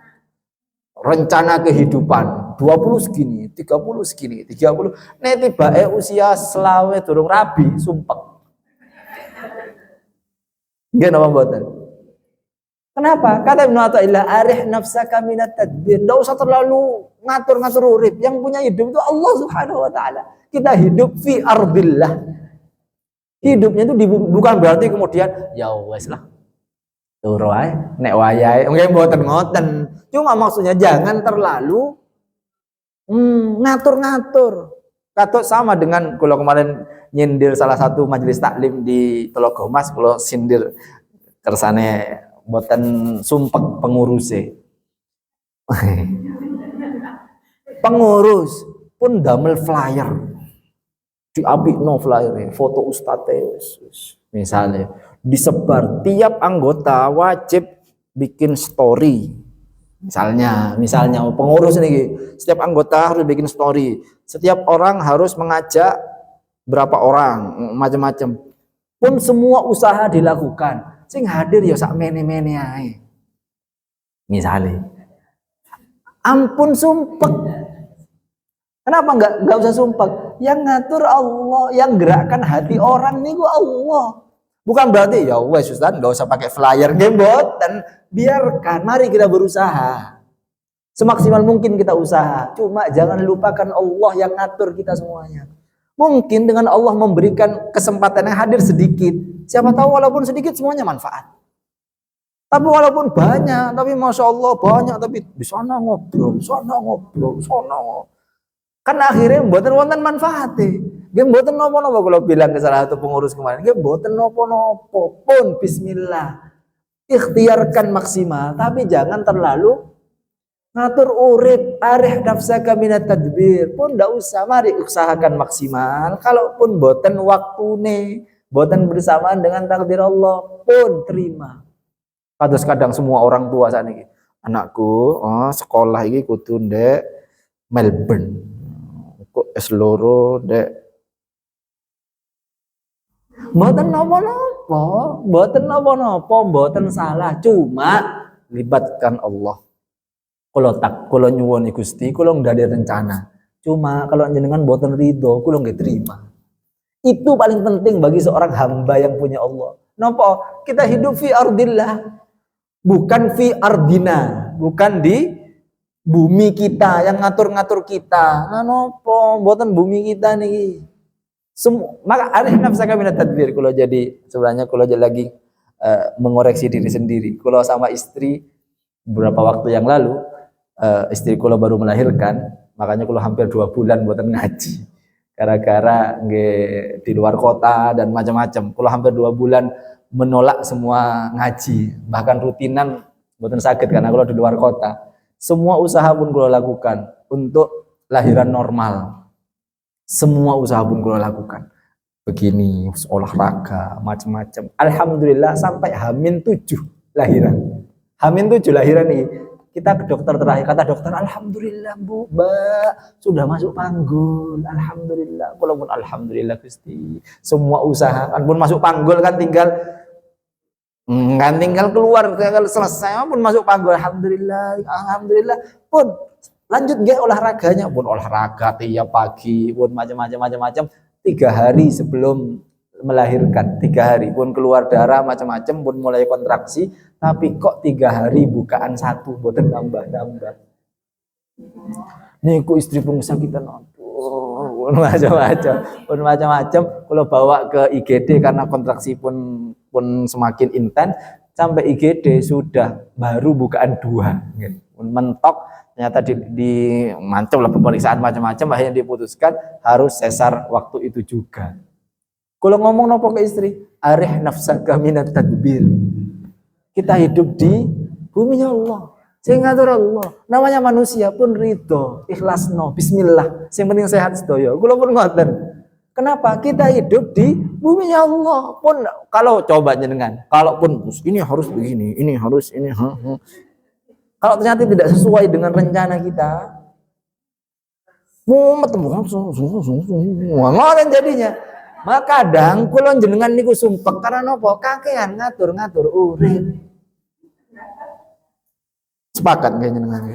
Rencana kehidupan 20 segini, 30 segini, 30. Nek tibake usia selawe durung rabi, sumpek. Nggih napa mboten? Kenapa? Kata Ibnu Athaillah, arih nafsaka minat tadbir. Enggak usah terlalu ngatur-ngatur urip. Yang punya hidup itu Allah Subhanahu wa taala. Kita hidup fi ardillah. Hidupnya itu bukan berarti kemudian ya wes lah. Turu ae, nek wayahe, nggih mboten ngoten. Cuma maksudnya jangan terlalu ngatur-ngatur. Katok sama dengan kalau kemarin nyindir salah satu majelis taklim di Telaga Mas, kalau sindir kersane boten sumpek pengurusnya. Pengurus pun damel flyer. Diapikno flyer, foto ustadz misalnya disebar, tiap anggota wajib bikin story. Misalnya pengurus ini, setiap anggota harus bikin story. Setiap orang harus mengajak berapa orang, macam-macam. Pun semua usaha dilakukan. Sing hadir ya sak mene-mene ae. Misalnya, ampun sumpek. Kenapa enggak usah sumpek? Yang ngatur Allah, yang gerakkan hati orang niku Allah. Bukan berarti ya wes Ustaz enggak usah pakai flyer dan biarkan, mari kita berusaha. Semaksimal mungkin kita usaha. Cuma jangan lupakan Allah yang ngatur kita semuanya. Mungkin dengan Allah memberikan kesempatan yang hadir sedikit. Siapa tahu walaupun sedikit semuanya manfaat. Tapi walaupun banyak, tapi Masya Allah banyak, tapi di sana ngobrol, sana ngobrol, sana ngobrol. Kan akhirnya mboten wonten manfaate. Nggih mboten napa-napa kalau bilang ke salah satu pengurus kemarin, nggih mboten napa-napa pun bismillah. Ikhtiarkan maksimal, tapi jangan terlalu ngatur urip, arih nafsaka minat tadbir. Pun ndak usah, mari usahakan maksimal. Kalaupun mboten waktune, mboten bersamaan dengan takdir Allah, pun terima. Kados kadang semua orang tua sakniki, anakku, sekolah iki kudu ndek Melbourne. Kok S2 dek mboten napa-napa, mboten salah, cuma libatkan Allah. Kalau nyuwun Gusti, kula ndak ada rencana. Cuma kalau jenengan mboten ridho, kula nggih terima. Itu paling penting bagi seorang hamba yang punya Allah. Nopo? Kita hidup fi ardillah. Bukan fi ardina, bukan di bumi kita yang ngatur-ngatur kita. Nah nopo, mboten bumi kita nih. Maka arif nafsaka minat tadbir. Kalau jadi sebenarnya kalau jadi lagi mengoreksi diri sendiri. Kalau sama istri beberapa waktu yang lalu istri kalau baru melahirkan, makanya kalau hampir 2 bulan mboten ngaji. Gara-gara di luar kota dan macam-macam. Kalau hampir 2 bulan menolak semua ngaji, bahkan rutinan mboten sakit karena kalau di luar kota. Semua usaha pun kalau lakukan untuk lahiran normal. Semua usaha pun kalau lakukan. Begini, olahraga, macam-macam. Alhamdulillah sampai Hamin 7 lahiran. Hamin 7 lahiran nih. Kita ke dokter terakhir, kata dokter, alhamdulillah Bu, Mbak, sudah masuk panggul, alhamdulillah. Walaupun alhamdulillah Gusti, semua usaha kan pun masuk panggul kan tinggal keluar, tinggal selesai pun masuk panggul, alhamdulillah pun lanjut nggak olahraganya, pun olahraga tiap pagi, pun macam-macam 3 hari sebelum melahirkan, 3 hari pun keluar darah macam-macam, pun mulai kontraksi, tapi kok 3 hari bukaan 1, boten nambah. Nih kok istri pengusaha kita pun macam-macam, kalau bawa ke IGD karena kontraksi pun semakin intens, sampai IGD sudah baru bukaan 2, gitu. Mentok ternyata di mancam lah pemeriksaan macam-macam, akhirnya diputuskan harus sesar waktu itu juga. Kalau ngomong nopo ke istri, arih nafsaka minat tadbir. Kita hidup di buminya Allah, sing ngatur Allah. Namanya manusia pun ridho, ikhlasno, bismillah. Sing penting sehat sedaya. Kula pun ngoten. Kenapa? Kita hidup di buminya Allah. Pun kalau coba jenengan, kalaupun ini harus begini, ini harus ini, kalau ternyata tidak sesuai dengan rencana kita, ngoten jadinya. Maka kadang kula jenengan niku sumpek karena napa? Kakean ngatur-ngatur urip. Sepakat nggih jenengan?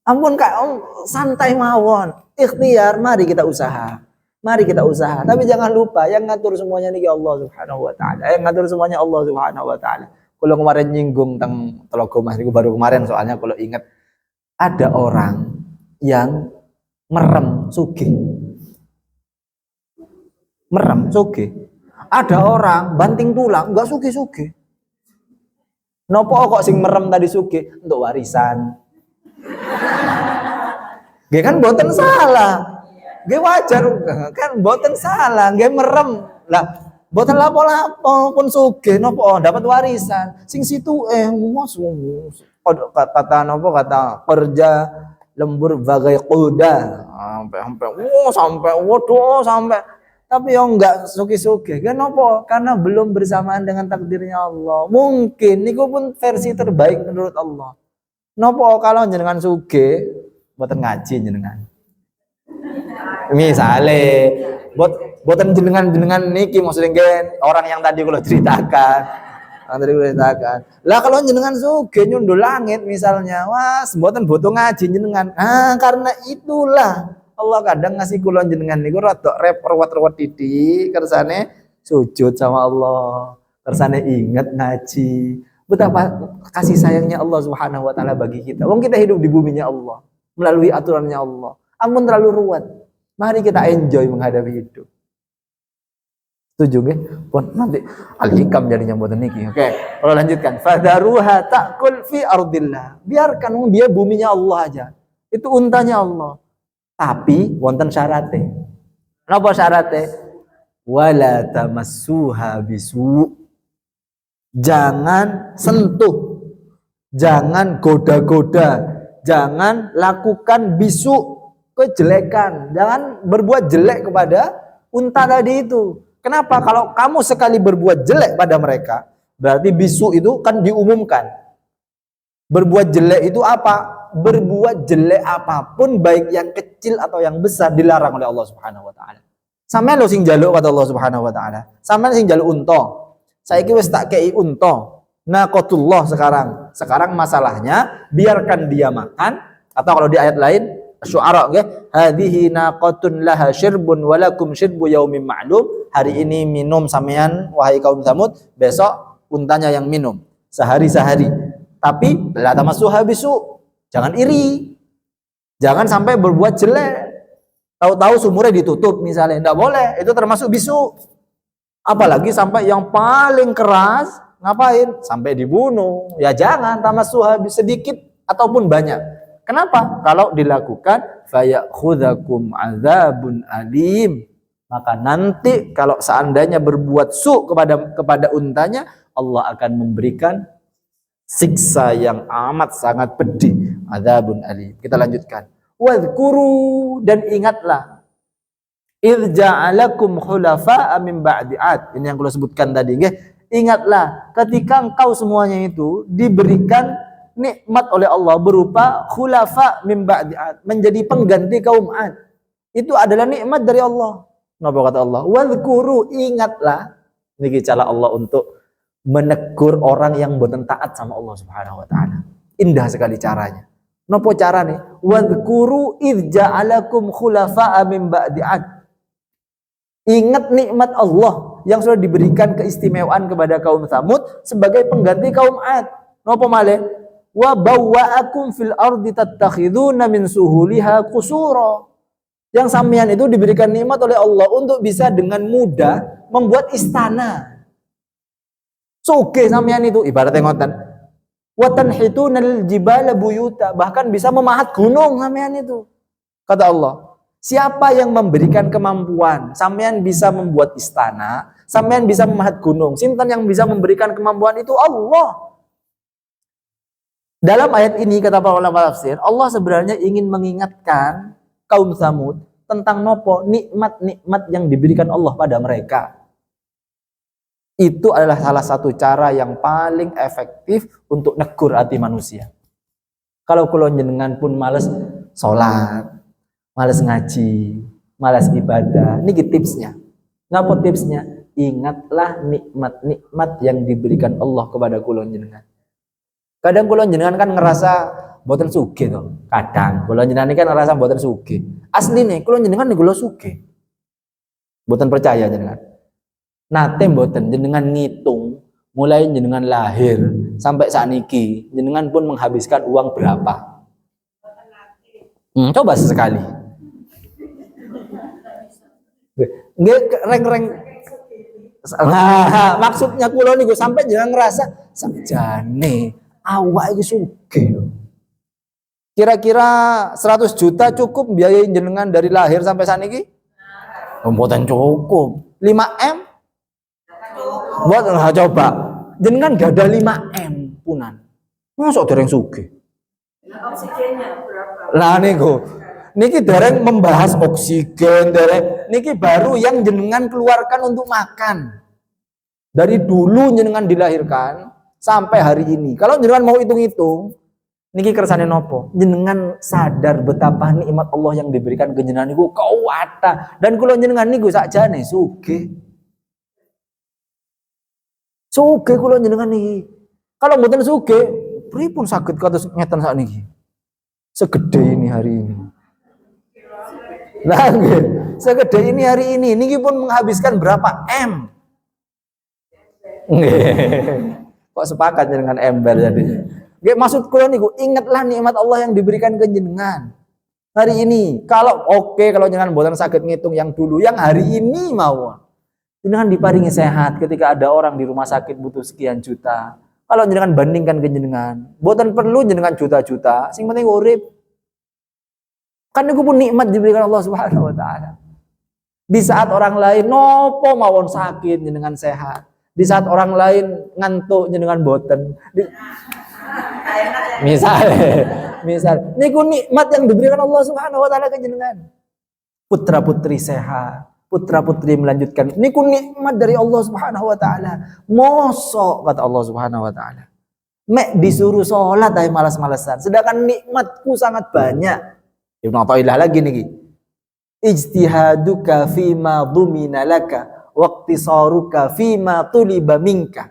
Ampun Kak, santai mawon. Ikhtiar, mari kita usaha. Mari kita usaha. Tapi jangan lupa yang ngatur semuanya niki Allah Subhanahu wa taala. Yang ngatur semuanya Allah Subhanahu wa taala. Kalau kemarin nyinggung tentang Telaga Mas niku baru kemarin, soalnya kalau ingat ada orang yang merem sugih. Merem sugih. Ada orang banting tulang enggak sugih-sugih. Nopo kok sing merem tadi sugih? Untuk warisan. Nggih kan mboten salah. Nggih wajar kan mboten salah, nggih merem. Lah mboten lapo-lapo pun sugih nopo dapat warisan. Sing situ kata nopo kata kerja lembur bagai kuda. Sampai tapi yang enggak suki-suki kan apa? Karena belum bersamaan dengan takdirnya Allah. Mungkin niku pun versi terbaik menurut Allah. Nopo kalau jenengan suge boten ngaji jenengan. Misale boten jenengan niki maksudnya orang yang tadi kula ceritakan. Lah kalau jenengan suge nyundul langit misalnya, wah boten butuh ngaji jenengan. Karena itulah Allah kadang ngasih kula jenengan niku rada repot-repot titik kersane sujud sama Allah, kersane inget ngaji. Betapa kasih sayangnya Allah Subhanahu wa taala bagi kita. Wong kita hidup di buminya Allah, melalui aturannya Allah. Ampun terlalu ruwet. Mari kita enjoy menghadapi hidup. Setuju nggih? Pun nanti al-hikam jadinya mboten niki. Oke, kalau lanjutkan. Fadaruha ta'kul fi ardillah. Biarkan dia buminya Allah aja. Itu untanya Allah. Tapi wonten syaratnya. Napa syaratnya? Wala tamassuha bisu. Jangan sentuh. Jangan goda-goda. Jangan lakukan bisu, kejelekan. Jangan berbuat jelek kepada unta tadi itu. Kenapa? Kalau kamu sekali berbuat jelek pada mereka, berarti bisu itu kan diumumkan. Berbuat jelek itu apa? Berbuat jelek apapun, baik yang kecil atau yang besar, dilarang oleh Allah Subhanahu wa taala. Sampeyan lho sing njaluk kata Allah Subhanahu wa taala. Sampeyan sing njaluk unta. Saiki wis tak kei unta. Naqatullah sekarang. Sekarang masalahnya biarkan dia makan, atau kalau di ayat lain Syu'ara nggih, hadhihi naqatun laha syirbun wa lakum syirbu yaumin ma'lum. Hari ini minum sampean wahai kaum Tsamud, besok untanya yang minum. Sehari-sehari. Tapi la tamassuha bisu. Jangan iri. Jangan sampai berbuat jelek. Tahu-tahu sumurnya ditutup misalnya, enggak boleh. Itu termasuk bisu. Apalagi sampai yang paling keras, ngapain? Sampai dibunuh. Ya jangan, tamassuha sedikit ataupun banyak. Kenapa? Kalau dilakukan fayakhudzakum adzabun alim. Maka nanti kalau seandainya berbuat su kepada untanya, Allah akan memberikan siksa yang amat sangat pedih. Adzabun alim. Kita lanjutkan. Wadhkuru, dan ingatlah, idz ja'alakum khulafa'a min ba'di 'ad. Ini yang kula sebutkan tadi nggih. Ingatlah ketika engkau semuanya itu diberikan nikmat oleh Allah berupa khulafa min ba'di 'ad, menjadi pengganti kaum 'ad. Itu adalah nikmat dari Allah. Napa kata Allah? Wadhkuru, ingatlah. Niki cara Allah untuk menegur orang yang boten taat sama Allah Subhanahu wa taala. Indah sekali caranya. Napa carane? Wadhkuru idz ja'alakum khulafa'a min ba'di 'ad. Ingat nikmat Allah yang sudah diberikan keistimewaan kepada kaum Tsamud sebagai pengganti kaum 'ad. Napa malih? Wa bawwa'akum fil ardi tattakhiduna min suhuliha qusura. Yang sampean itu diberikan nikmat oleh Allah untuk bisa dengan mudah membuat istana. Sugih sampean itu ibaratnya ngoten. Wa tanhitunal jibala buyuta, bahkan bisa memahat gunung sampean itu. Kata Allah, siapa yang memberikan kemampuan sampean bisa membuat istana, sampean bisa memahat gunung. Sinten yang bisa memberikan kemampuan itu? Allah. Dalam ayat ini kata para ulama tafsir, Allah sebenarnya ingin mengingatkan kaum Tsamud tentang nopo nikmat-nikmat yang diberikan Allah pada mereka. Itu adalah salah satu cara yang paling efektif untuk negur hati manusia. Kalau kula jenengan pun males sholat, males ngaji, males ibadah, niki tipsnya. Napa tipsnya? Ingatlah nikmat-nikmat yang diberikan Allah kepada kula jenengan. Kadang kula jenengan kan ngerasa mboten sugih to. Kadang kula jenengan kan ngerasa mboten sugih. Asline kula jenengan niku lho sugih. Mboten percaya jenengan. Nate mboten jenengan ngitung mulai jenengan lahir sampai saat niki jenengan pun menghabiskan uang berapa? Coba sesekali. Nggih reng-reng. Nah, maksudnya kula niku sampai jenengan ngerasa sakjane awak iki sugih lho. Kira-kira 100 juta cukup biayain jenengan dari lahir sampai saat ini? Mboten cukup. 5M? Buat coba. Jenengan gak ada 5M punan. Mosok dereng sugih. Oksigennya berapa? Lah niku. Niki dereng membahas oksigen, dereng niki baru yang jenengan keluarkan untuk makan. Dari dulu jenengan dilahirkan sampai hari ini. Kalau jenengan mau hitung-hitung, niki kersane nopo? Jenengan sadar betapa nikmat Allah yang diberikan ke jenengan niku kawata. Dan kula jenengan niku sakjane sugih. Sugih kula jenengan niki. Kalau mboten sugih, pripun saged kados ngeten sakniki? Segede ini hari ini. Nah, segede ini hari ini, niki pun menghabiskan berapa M? Kok sepakat dengan ember jadi. Nggih maksud kula niku ingatlah nikmat Allah yang diberikan ke jenengan. Hari ini, kalau kalau jenengan mboten saged ngitung yang dulu, yang hari ini mawon. Jenengan diparingi sehat ketika ada orang di rumah sakit butuh sekian juta. Kalau jenengan bandingkan ke jenengan, mboten perlu jenengan juta-juta, sing penting urip. Kan niku pun nikmat diberikan Allah Subhanahu wa taala. Di saat orang lain nopo mawon sakit jenengan sehat. Di saat orang lain ngantuk jenengan boten. Misal niku nikmat yang diberikan Allah Subhanahu wa taala ke jenengan. Putra-putri sehat, putra-putri melanjutkan. Niku nikmat dari Allah Subhanahu wa taala. Mosok kata Allah Subhanahu wa taala. Mek disuruh salat ae malas-malesan. Sedangkan nikmatku sangat banyak. Ibnu Athaillah lagi niki. Ijtihaduka fima dhumina laka waqtisaruka fima tuliba minka.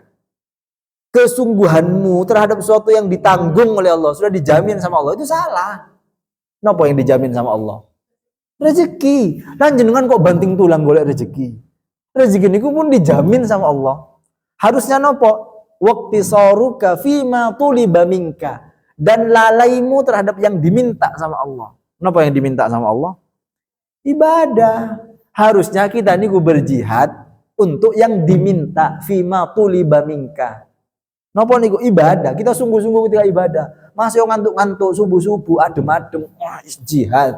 Kesungguhanmu terhadap sesuatu yang ditanggung oleh Allah, sudah dijamin sama Allah, itu salah. Napa yang dijamin sama Allah? Rezeki. Lan jenengan kok banting tulang golek rezeki. Rezeki niku pun dijamin sama Allah. Harusnya napa? Waqtisaruka fima tuliba minka. Dan lalaimu terhadap yang diminta sama Allah. Napa yang diminta sama Allah? Ibadah. Harusnya kita niku berjihad untuk yang diminta fima tuliba minka. Napa niku ibadah? Kita sungguh-sungguh ketika ibadah. Masih ngantuk-ngantuk subuh-subuh adem-adem, wah jihad.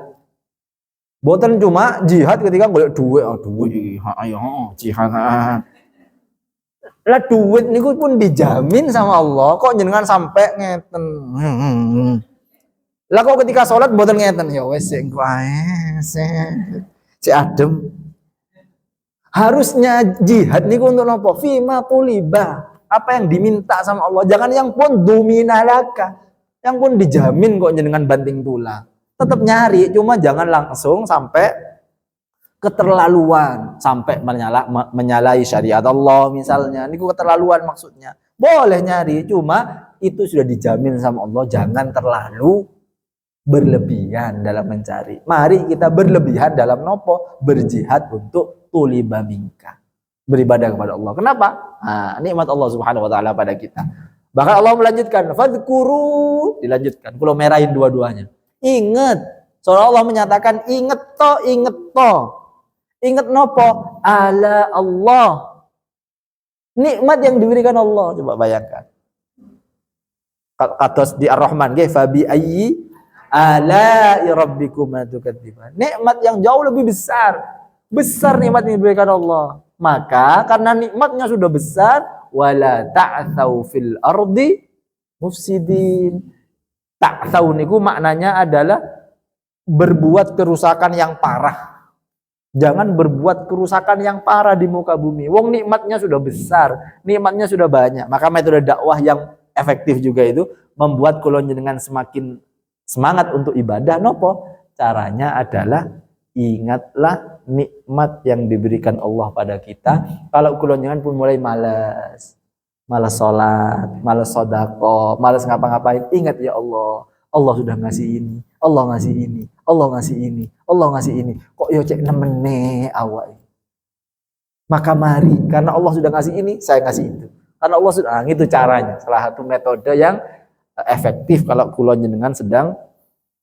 Boten cuma jihad ketika golek duit, duit, ayo jihad. Lah duit niku pun dijamin sama Allah, kok jenengan sampai ngeten. Lah kok ketika sholat boten ngeten, ya wes sik engko ae, si adem. Harusnya jihad niku untuk napa? Fima tuliba. Apa yang diminta sama Allah, jangan yang pun duminalaka. Yang pun dijamin kok jenengan banting tulang. Tetap nyari, cuma jangan langsung sampai keterlaluan, sampai menyalahi syariat Allah misalnya. Ini keterlaluan maksudnya. Boleh nyari, cuma itu sudah dijamin sama Allah. Jangan terlalu berlebihan dalam mencari. Mari kita berlebihan dalam nopo? Berjihad untuk tuliba minka. Beribadah kepada Allah. Kenapa? Nah, nikmat Allah Subhanahu wa taala pada kita. Bahkan Allah melanjutkan, fadzkuru, dilanjutkan. Kalau merahin dua-duanya. Ingat. Soalnya Allah menyatakan ingat to, ingat to. Ingat nopo? Ala Allah. Nikmat yang diberikan Allah. Coba bayangkan. Katos di Ar-Rahman, fa bi ayyi ala'i rabbikuma tukadziban. Nikmat yang jauh lebih besar. Besar nikmat yang diberikan Allah. Maka karena nikmatnya sudah besar, wala ta'thau fil ardi mufsidin. Ta'thau niku maknanya adalah berbuat kerusakan yang parah. Jangan berbuat kerusakan yang parah di muka bumi. Wong nikmatnya sudah besar, nikmatnya sudah banyak. Maka metode dakwah yang efektif juga itu membuat kula jenengan semakin semangat untuk ibadah. Nopo? Caranya adalah ingatlah nikmat yang diberikan Allah pada kita. Kalau kula jenengan pun mulai malas sholat, malas sedekah, malas ngapa-ngapain, ingat ya Allah. Allah sudah ngasih ini, Allah ngasih ini, Allah ngasih ini, Allah ngasih ini. Kok yo cek nemene awak. Maka mari, karena Allah sudah ngasih ini, saya ngasih itu. Karena Allah sudah, itu caranya. Salah satu metode yang efektif kalau kula jenengan sedang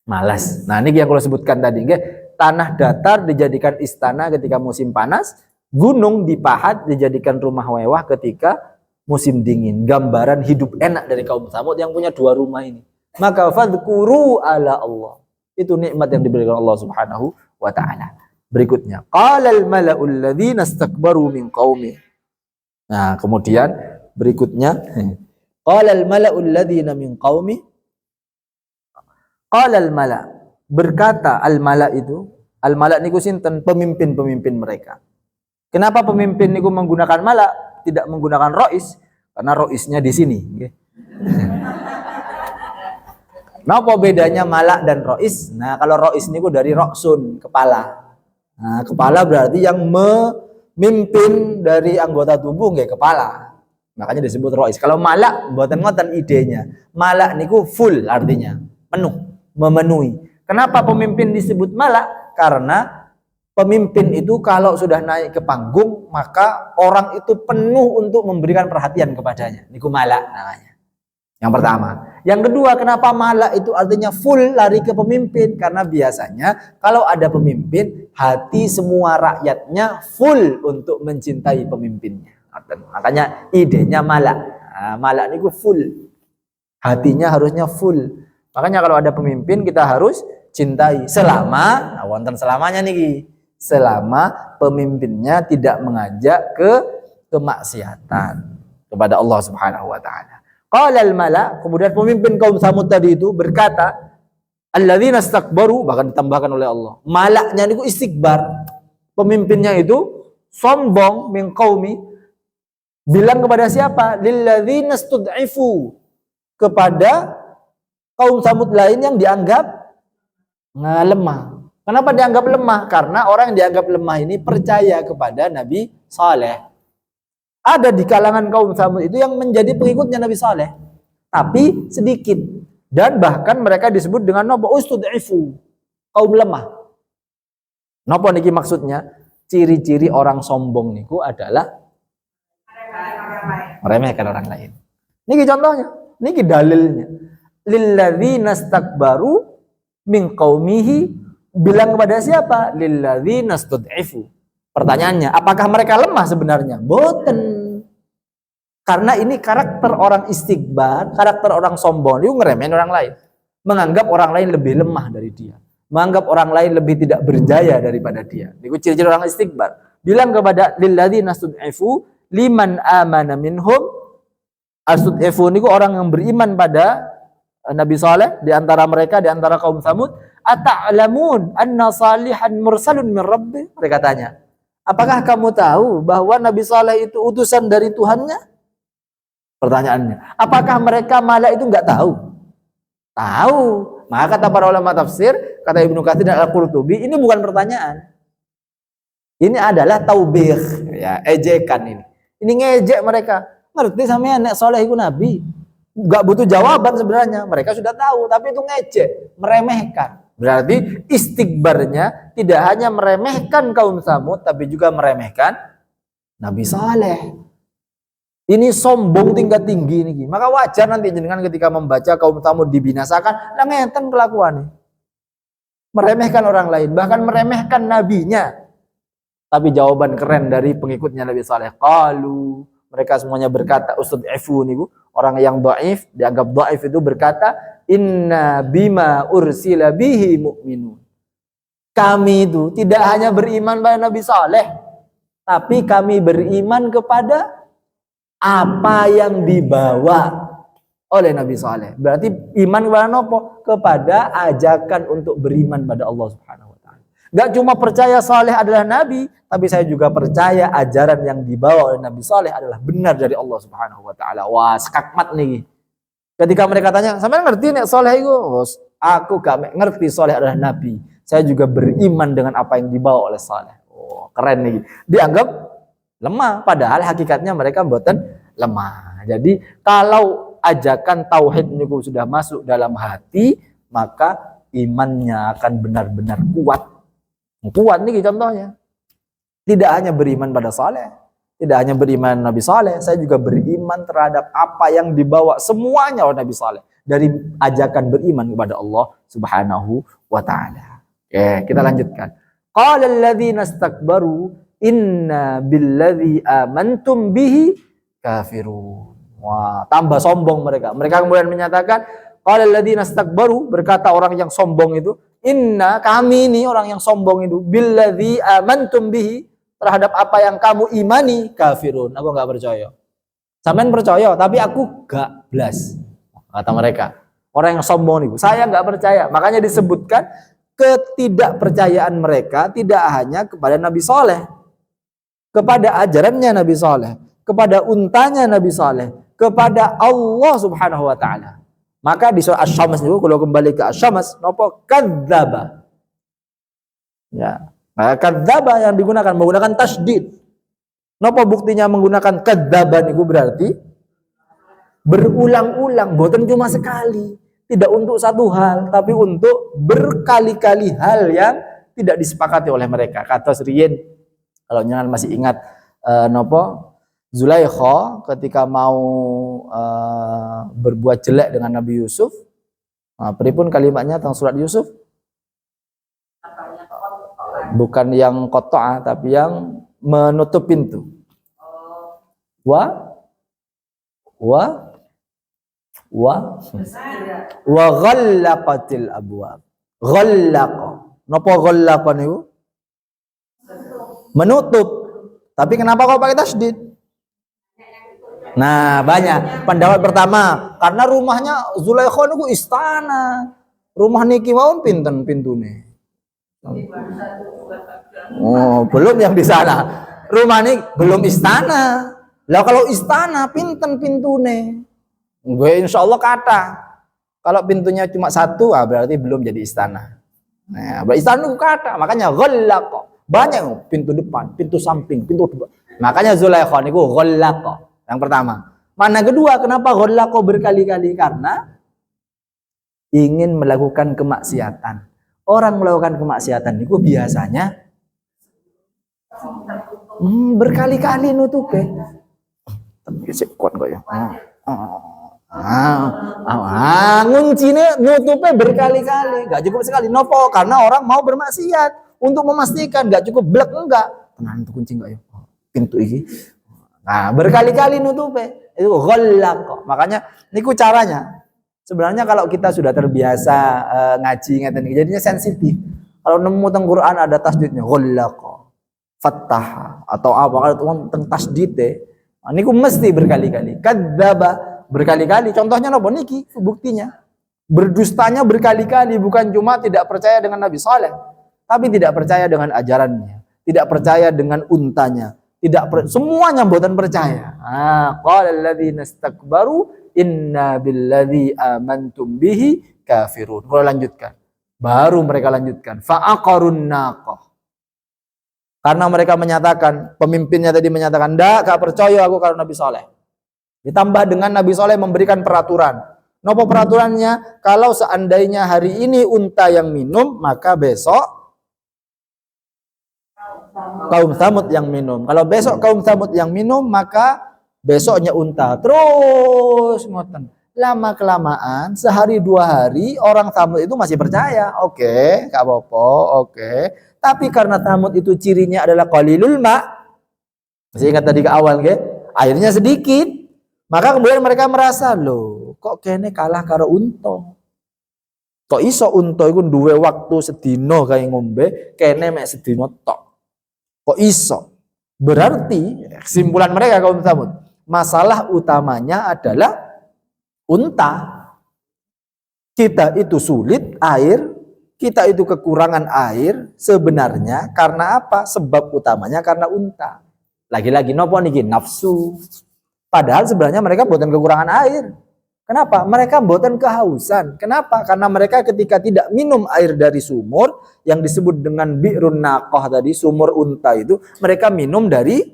malas. Nah, ini yang kula sebutkan tadi, nggih. Tanah datar dijadikan istana ketika musim panas, gunung dipahat dijadikan rumah mewah ketika musim dingin. Gambaran hidup enak dari kaum Tsamud yang punya dua rumah ini. Maka fadzkuru ala Allah. Itu nikmat yang diberikan Allah Subhanahu wa taala. Berikutnya, qalal mala'ul ladzina istakbaru min qaumi. Nah, kemudian berikutnya, qalal mala'ul ladzina min qaumi. Qalal mala', berkata al mala' itu, al mala' niku sinten? Pemimpin-pemimpin mereka. Kenapa pemimpin niku menggunakan mala', tidak menggunakan rois? Karena roisnya di sini, nggih. Napa bedanya malak dan rois? Nah, kalau rois niku dari roksun, kepala. Nah, kepala berarti yang memimpin dari anggota tubuh nggih kepala. Makanya disebut rois. Kalau malak mboten ngoten idenya. Malak niku full artinya, penuh, memenuhi. Kenapa pemimpin disebut malak? Karena pemimpin itu kalau sudah naik ke panggung, maka orang itu penuh untuk memberikan perhatian kepadanya. Niku malak namanya. Yang pertama. Yang kedua, kenapa malak itu artinya full lari ke pemimpin? Karena biasanya kalau ada pemimpin, hati semua rakyatnya full untuk mencintai pemimpinnya. Makanya idenya malak. Nah, malak niku full. Hatinya harusnya full. Makanya kalau ada pemimpin kita harus cintai selama, nah wonten selamanya niki. Selama pemimpinnya tidak mengajak ke kemaksiatan kepada Allah Subhanahu wa taala. Qala al-mala, kemudian pemimpin kaum Tsamud tadi itu berkata, alladzina istakbaru, bahkan ditambahkan oleh Allah. Malaknya niku istikbar. Pemimpinnya itu sombong min qaumi, bilang kepada siapa? Lilladzina istud'ifu, kepada kaum Tsamud lain yang dianggap lemah. Kenapa dianggap lemah? Karena orang yang dianggap lemah ini percaya kepada Nabi Saleh. Ada di kalangan kaum Tsamud itu yang menjadi pengikutnya Nabi Saleh, tapi sedikit. Dan bahkan mereka disebut dengan napa? Ustud'ifu. kaum lemah. Napa niki maksudnya? Ciri-ciri orang sombong niku adalah meremehkan orang lain. Niki contohnya, niki dalilnya. Lilladzina istakbaru min qaumihi, bilang kepada siapa? Lilladzina istud'ifu. Pertanyaannya, apakah mereka lemah sebenarnya? Boten. Karena ini karakter orang istikbar, karakter orang sombong, itu ngeremehin orang lain. Menganggap orang lain lebih lemah dari dia. Menganggap orang lain lebih tidak berjaya daripada dia. Itu ciri-ciri orang istikbar. Bilang kepada lilladzina istud'ifu liman amana minhum. Astud'ifu niku orang yang beriman pada Nabi Saleh di antara mereka, di antara kaum Tsamud. Ata'lamun anna salihan mursalun min rabbi? Mereka tanya, apakah kamu tahu bahwa Nabi Saleh itu utusan dari Tuhannya? Pertanyaannya, apakah mereka malah itu enggak tahu? Tahu. Maka kata para ulama tafsir, kata Ibnu Katsir dan Al-Qurtubi, ini bukan pertanyaan. Ini adalah taubih, ya, ejekan ini. Ini ngejek mereka. Ngerti sampean nek Saleh iku nabi? Enggak butuh jawaban sebenarnya. Mereka sudah tahu, tapi itu ngejek, meremehkan. Berarti istikbarnya tidak hanya meremehkan kaum Tsamud, tapi juga meremehkan Nabi Saleh. Ini sombong tingkat tinggi nih. Maka wajar nanti jenengan ketika membaca kaum Tsamud dibinasakan, lah ngeten kelakuannya. Meremehkan orang lain, bahkan meremehkan nabinya. Tapi jawaban keren dari pengikutnya Nabi Saleh. Qalu, mereka semuanya berkata, Ustad'ifu niku, orang yang dhaif, dianggap dhaif itu berkata, inna bima ursila bihi mu'minun. Kami itu tidak hanya beriman pada Nabi Saleh, tapi kami beriman kepada apa yang dibawa oleh Nabi Saleh. Berarti iman kepada apa? Kepada ajakan untuk beriman pada Allah Subhanahu wa taala. Enggak cuma percaya Saleh adalah nabi, tapi saya juga percaya ajaran yang dibawa oleh Nabi Saleh adalah benar dari Allah Subhanahu wa taala. Wah, skakmat nih. Ketika mereka tanya, "Sampeyan ngerti nek Saleh itu?" Oh, aku gak ngerti Saleh adalah nabi. Saya juga beriman dengan apa yang dibawa oleh Saleh. Oh, keren nih. Dianggap lemah, padahal hakikatnya mereka mboten lemah. Jadi kalau ajakan tauhid niku sudah masuk dalam hati, maka imannya akan benar-benar kuat. Kuat nih contohnya. Tidak hanya beriman pada Saleh, tidak hanya beriman Nabi Saleh, saya juga beriman terhadap apa yang dibawa semuanya oleh Nabi Saleh dari ajakan beriman kepada Allah Subhanahu wa taala. Oke, kita lanjutkan. Qala alladzina istakbaru inna billadzi amantum bihi kafirun. Wah, tambah sombong mereka. Mereka kemudian menyatakan, qala alladzina istakbaru, berkata orang yang sombong itu, inna, kami ini orang yang sombong itu, billadzi amantum bihi, terhadap apa yang kamu imani, kafirun. Aku enggak percaya. Sampean percaya, tapi aku gak blas. Kata mereka. Orang yang sombong itu, saya enggak percaya. Makanya disebutkan ketidakpercayaan mereka tidak hanya kepada Nabi Saleh, kepada ajarannya Nabi Saleh, kepada untanya Nabi Saleh, kepada Allah Subhanahu wa taala. Maka di surah Asy-Syams itu kalau kembali ke Asy-Syams, napa kadzdzaba. Ya, nah, kadzdzaba yang digunakan menggunakan tasydid. Napa buktinya menggunakan kadzdzaba niku berarti berulang-ulang, bukan cuma sekali. Tidak untuk satu hal, tapi untuk berkali-kali hal yang tidak disepakati oleh mereka. Kata Sriyen, kalau jangan masih ingat nopo Zulaikha ketika mau berbuat jelek dengan Nabi Yusuf, pripun kalimatnya tentang surat Yusuf? Bukan yang qata'a, tapi yang menutup pintu. Wa ghallaqatil abwab. Ghallaqa. Napa ghallaqa niku? Menutup. Tapi kenapa kok pakai tasydid? Nah, banyak pendapat pertama, karena rumahnya Zulaikha niku istana. Rumah niki mawon pinten pintune? Oh, belum yang di sana. Rumah ini belum istana. Lah kalau istana pinten pintune? Gue insya Allah kata. Kalau pintunya cuma satu, berarti belum jadi istana. Nah, berarti istana itu kata. Makanya ghallaqa. Banyak pintu depan, pintu samping, pintu depan. Makanya Zulaikha niku ghallaqa. Yang pertama. Mana kedua, kenapa ghallaqa berkali-kali? Karena ingin melakukan kemaksiatan. orang melakukan kemaksiatan niku biasanya berkali-kali nutupe. Tapi sik kuat kok ya. Nguncinya nutupe berkali-kali, gak cukup sekali. Nopo? Karena orang mau bermaksiat. Untuk memastikan gak cukup blek enggak. Tenan itu kunci enggak ya? Pintu ini. Nah, berkali-kali nutupe. Itu ghallaq. Makanya niku caranya. Sebenarnya kalau kita sudah terbiasa ngaji ngeten iki jadinya sensitif. Kalau nemu teng Quran ada tasdidnya ghallaq, fattah atau apa kalau teng tasdid niku mesti berkali-kali. Kadzdzaba berkali-kali. Contohnya napa niki buktinya. Berdustanya berkali-kali, bukan cuma tidak percaya dengan Nabi Saleh, tapi tidak percaya dengan ajarannya, tidak percaya dengan untanya, semuanya mboten percaya. Qala alladzina istakbaru inna billadzi amantum bihi kafirun. Kalau lanjutkan. Baru mereka lanjutkan. Fa'aqarun naqah. Karena mereka menyatakan, pemimpinnya tadi menyatakan, "Ndak, gak percaya aku kalau Nabi Saleh." Ditambah dengan Nabi Saleh memberikan peraturan. Nopo peraturannya? Kalau seandainya hari ini unta yang minum, maka besok kaum Tsamud yang minum. Kalau besok kaum Tsamud yang minum, maka besoknya unta. Terus ngoten. Lama kelamaan, sehari dua hari orang Tsamud itu masih percaya. Oke, gak apa-apa, oke. Tapi karena Tsamud itu cirinya adalah qalilul ma. Masih ingat tadi ke awal nggih? Airnya sedikit. Maka kemudian mereka merasa, loh, kok kene kalah karo unta. Kok iso unta iku duwe waktu sedina kae ngombe, kene mek sedina tok. Kok iso? Berarti kesimpulan mereka kaum Tsamud, masalah utamanya adalah unta. Kita itu sulit air, kita itu kekurangan air sebenarnya karena apa? Sebab utamanya karena unta. Lagi-lagi nopo niki? Nafsu. Padahal sebenarnya mereka buatan kekurangan air. Kenapa? Mereka buatan kehausan. Kenapa? Karena mereka ketika tidak minum air dari sumur yang disebut dengan bi'run naqah tadi, sumur unta itu, mereka minum dari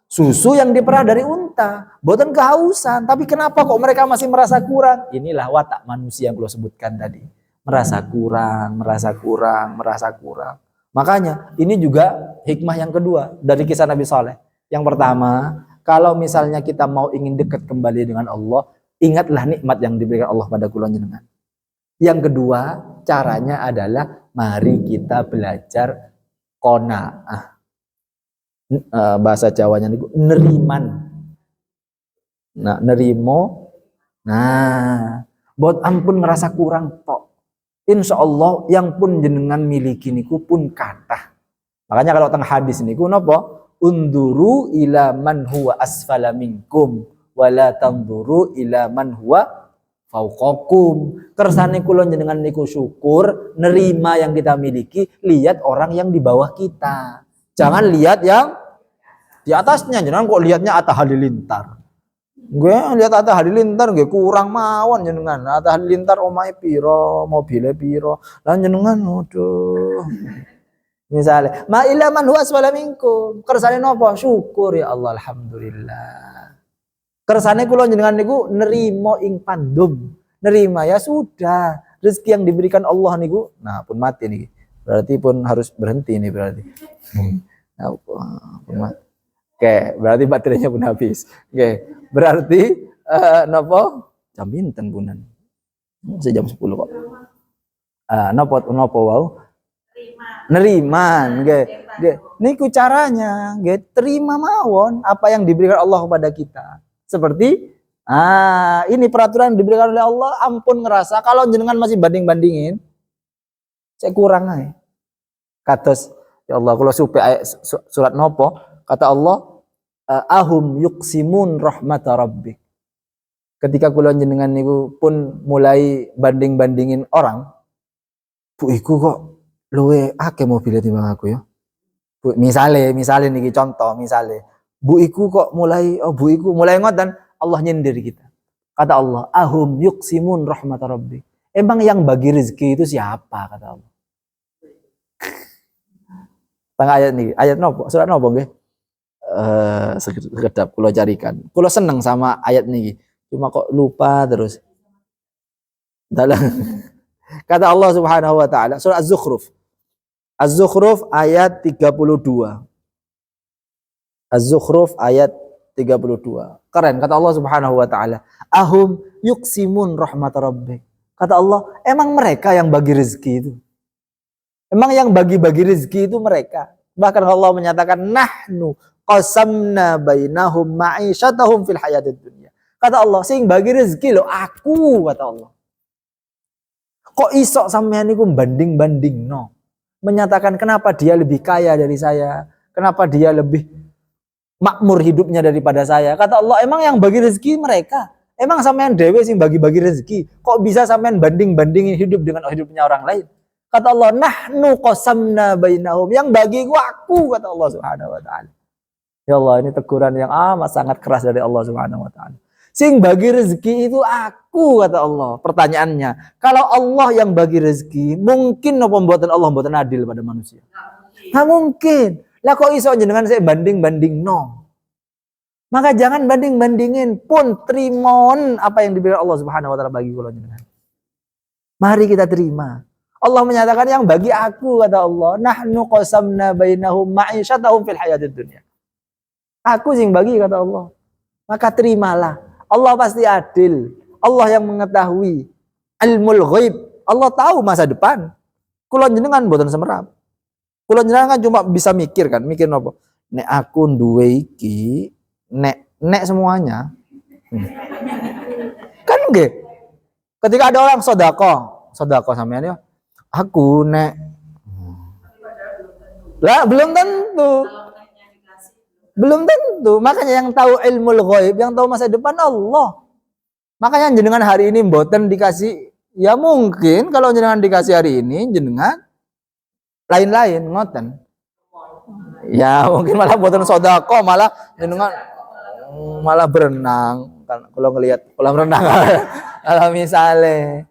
susu yang diperah dari unta. Buatan kehausan. Tapi kenapa kok mereka masih merasa kurang? Inilah watak manusia yang saya sebutkan tadi. Merasa kurang, merasa kurang, merasa kurang. Makanya ini juga hikmah yang kedua dari kisah Nabi Saleh. Yang pertama, kalau misalnya kita mau ingin dekat kembali dengan Allah, ingatlah nikmat yang diberikan Allah pada kula jenengan. Yang kedua, caranya adalah mari kita belajar qanaah. Bahasa Jawanya niku neriman. Nah, nerimo. Nah, buat ampun ngerasa kurang tok. Insya Allah yang pun jenengan miliki niku pun kathah. Makanya kalau teng hadis niku napa? Unduru ila man huwa asfala minkum wala tanzuru ila man huwa fauqakum. Kersane kula jenengan niku syukur nerima yang kita miliki, lihat orang yang di bawah kita. Jangan lihat yang di atasnya. Jenengan kok lihatnya Atta Halilintar. Gue lihat Atta Halilintar nggih kurang mawon jenengan. Atta Halilintar omahe piro, mobile piro. Lah jenengan aduh. Misalnya, ma ila man huwa asfala minkum. Kersane napa? Syukur ya Allah, alhamdulillah. Kersane kula jenengan niku nerima ing pandum. Nerima ya sudah. Rezeki yang diberikan Allah niku, nah pun mati nih. Berarti pun harus berhenti nih berarti. Nah, pun mati. Oke, berarti baterainya pun habis. Oke, berarti napa? Jam pinten punan? Sejam 10 kok. Napa wau? Neriman, niku caranya, terima mawon apa yang diberikan Allah kepada kita. Seperti, ini peraturan yang diberikan oleh Allah, ampun ngerasa kalau jenengan masih banding-bandingin, saya kurang aja. Kados, ya Allah, kalau supaya surat nopo, kata Allah, ahum yuksimun rahmata rabbik. Ketika kula jenengan niku pun mulai banding-bandingin orang, bu iku kok luwe akeh mobilnya timbang aku ya. Bu, misale niki contoh, misale bu iku kok mulai ngoten, Allah nyindir kita. Kata Allah, ahum yuksimun rahmat rabbik. Emang yang bagi rezeki itu siapa, kata Allah. Tengah ayat niki, ayat nopo? Surat nopo nggih? Sekedap kula carikan. Kula seneng sama ayat niki. Cuma kok lupa terus. Dalam Kata Allah Subhanahu wa taala surah Az-Zukhruf. Az-Zukhruf ayat 32. Az-Zukhruf ayat 32. Keren kata Allah Subhanahu wa taala. Ahum yuksimun rahmat rabbik. Kata Allah, emang mereka yang bagi rezeki itu? Emang yang bagi-bagi rezeki itu mereka? Bahkan Allah menyatakan nahnu qasamna bainahum ma'isyatahum fil hayatid dunya. Kata Allah, sing bagi rezeki lo aku, kata Allah. Kok isok sampean niku banding-banding no. Menyatakan kenapa dia lebih kaya dari saya, kenapa dia lebih makmur hidupnya daripada saya. Kata Allah, emang yang bagi rezeki mereka. Emang sampean dewe sing bagi-bagi rezeki. Kok bisa sampean banding-bandingin hidup dengan hidupnya orang lain? Kata Allah, nahnu qasamna bainahum. Yang bagi aku, kata Allah Subhanahu wa taala. Ya Allah, ini teguran yang amat sangat keras dari Allah Subhanahu wa taala. Sing bagi rezeki itu aku, kata Allah. Pertanyaannya, kalau Allah yang bagi rezeki, mungkin apa mboten Allah mboten adil pada manusia? Nggak mungkin. Lah kok iso jenengan saya banding-banding no. Maka jangan banding-bandingin, pun trimon apa yang diberikan Allah Subhanahu wa taala bagi kula jenengan. Mari kita terima. Allah menyatakan yang bagi aku, kata Allah, nahnu qasamna bainahum ma'isyatahum fil hayatid dunya. Aku sing bagi, kata Allah. Maka terimalah. Allah pasti adil. Allah yang mengetahui ilmul ghaib. Allah tahu masa depan. Kula jenengan mboten semerap. Kula jenengan kan cuma bisa mikir kan, mikir napa? Nek aku duwe iki, nek semuanya. Kan nggih. Ketika ada orang sedekah sampean ya. Aku nek. Lah belum tentu. Belum tentu. Makanya yang tahu ilmul ghaib, yang tahu masa depan Allah. Makanya jenengan hari ini mboten dikasih, ya mungkin kalau jenengan dikasih hari ini jenengan lain-lain ngoten. Ya mungkin malah mboten sedekah, malah jenengan malah berenang. Kan kalau ngelihat kolam renang kalau misale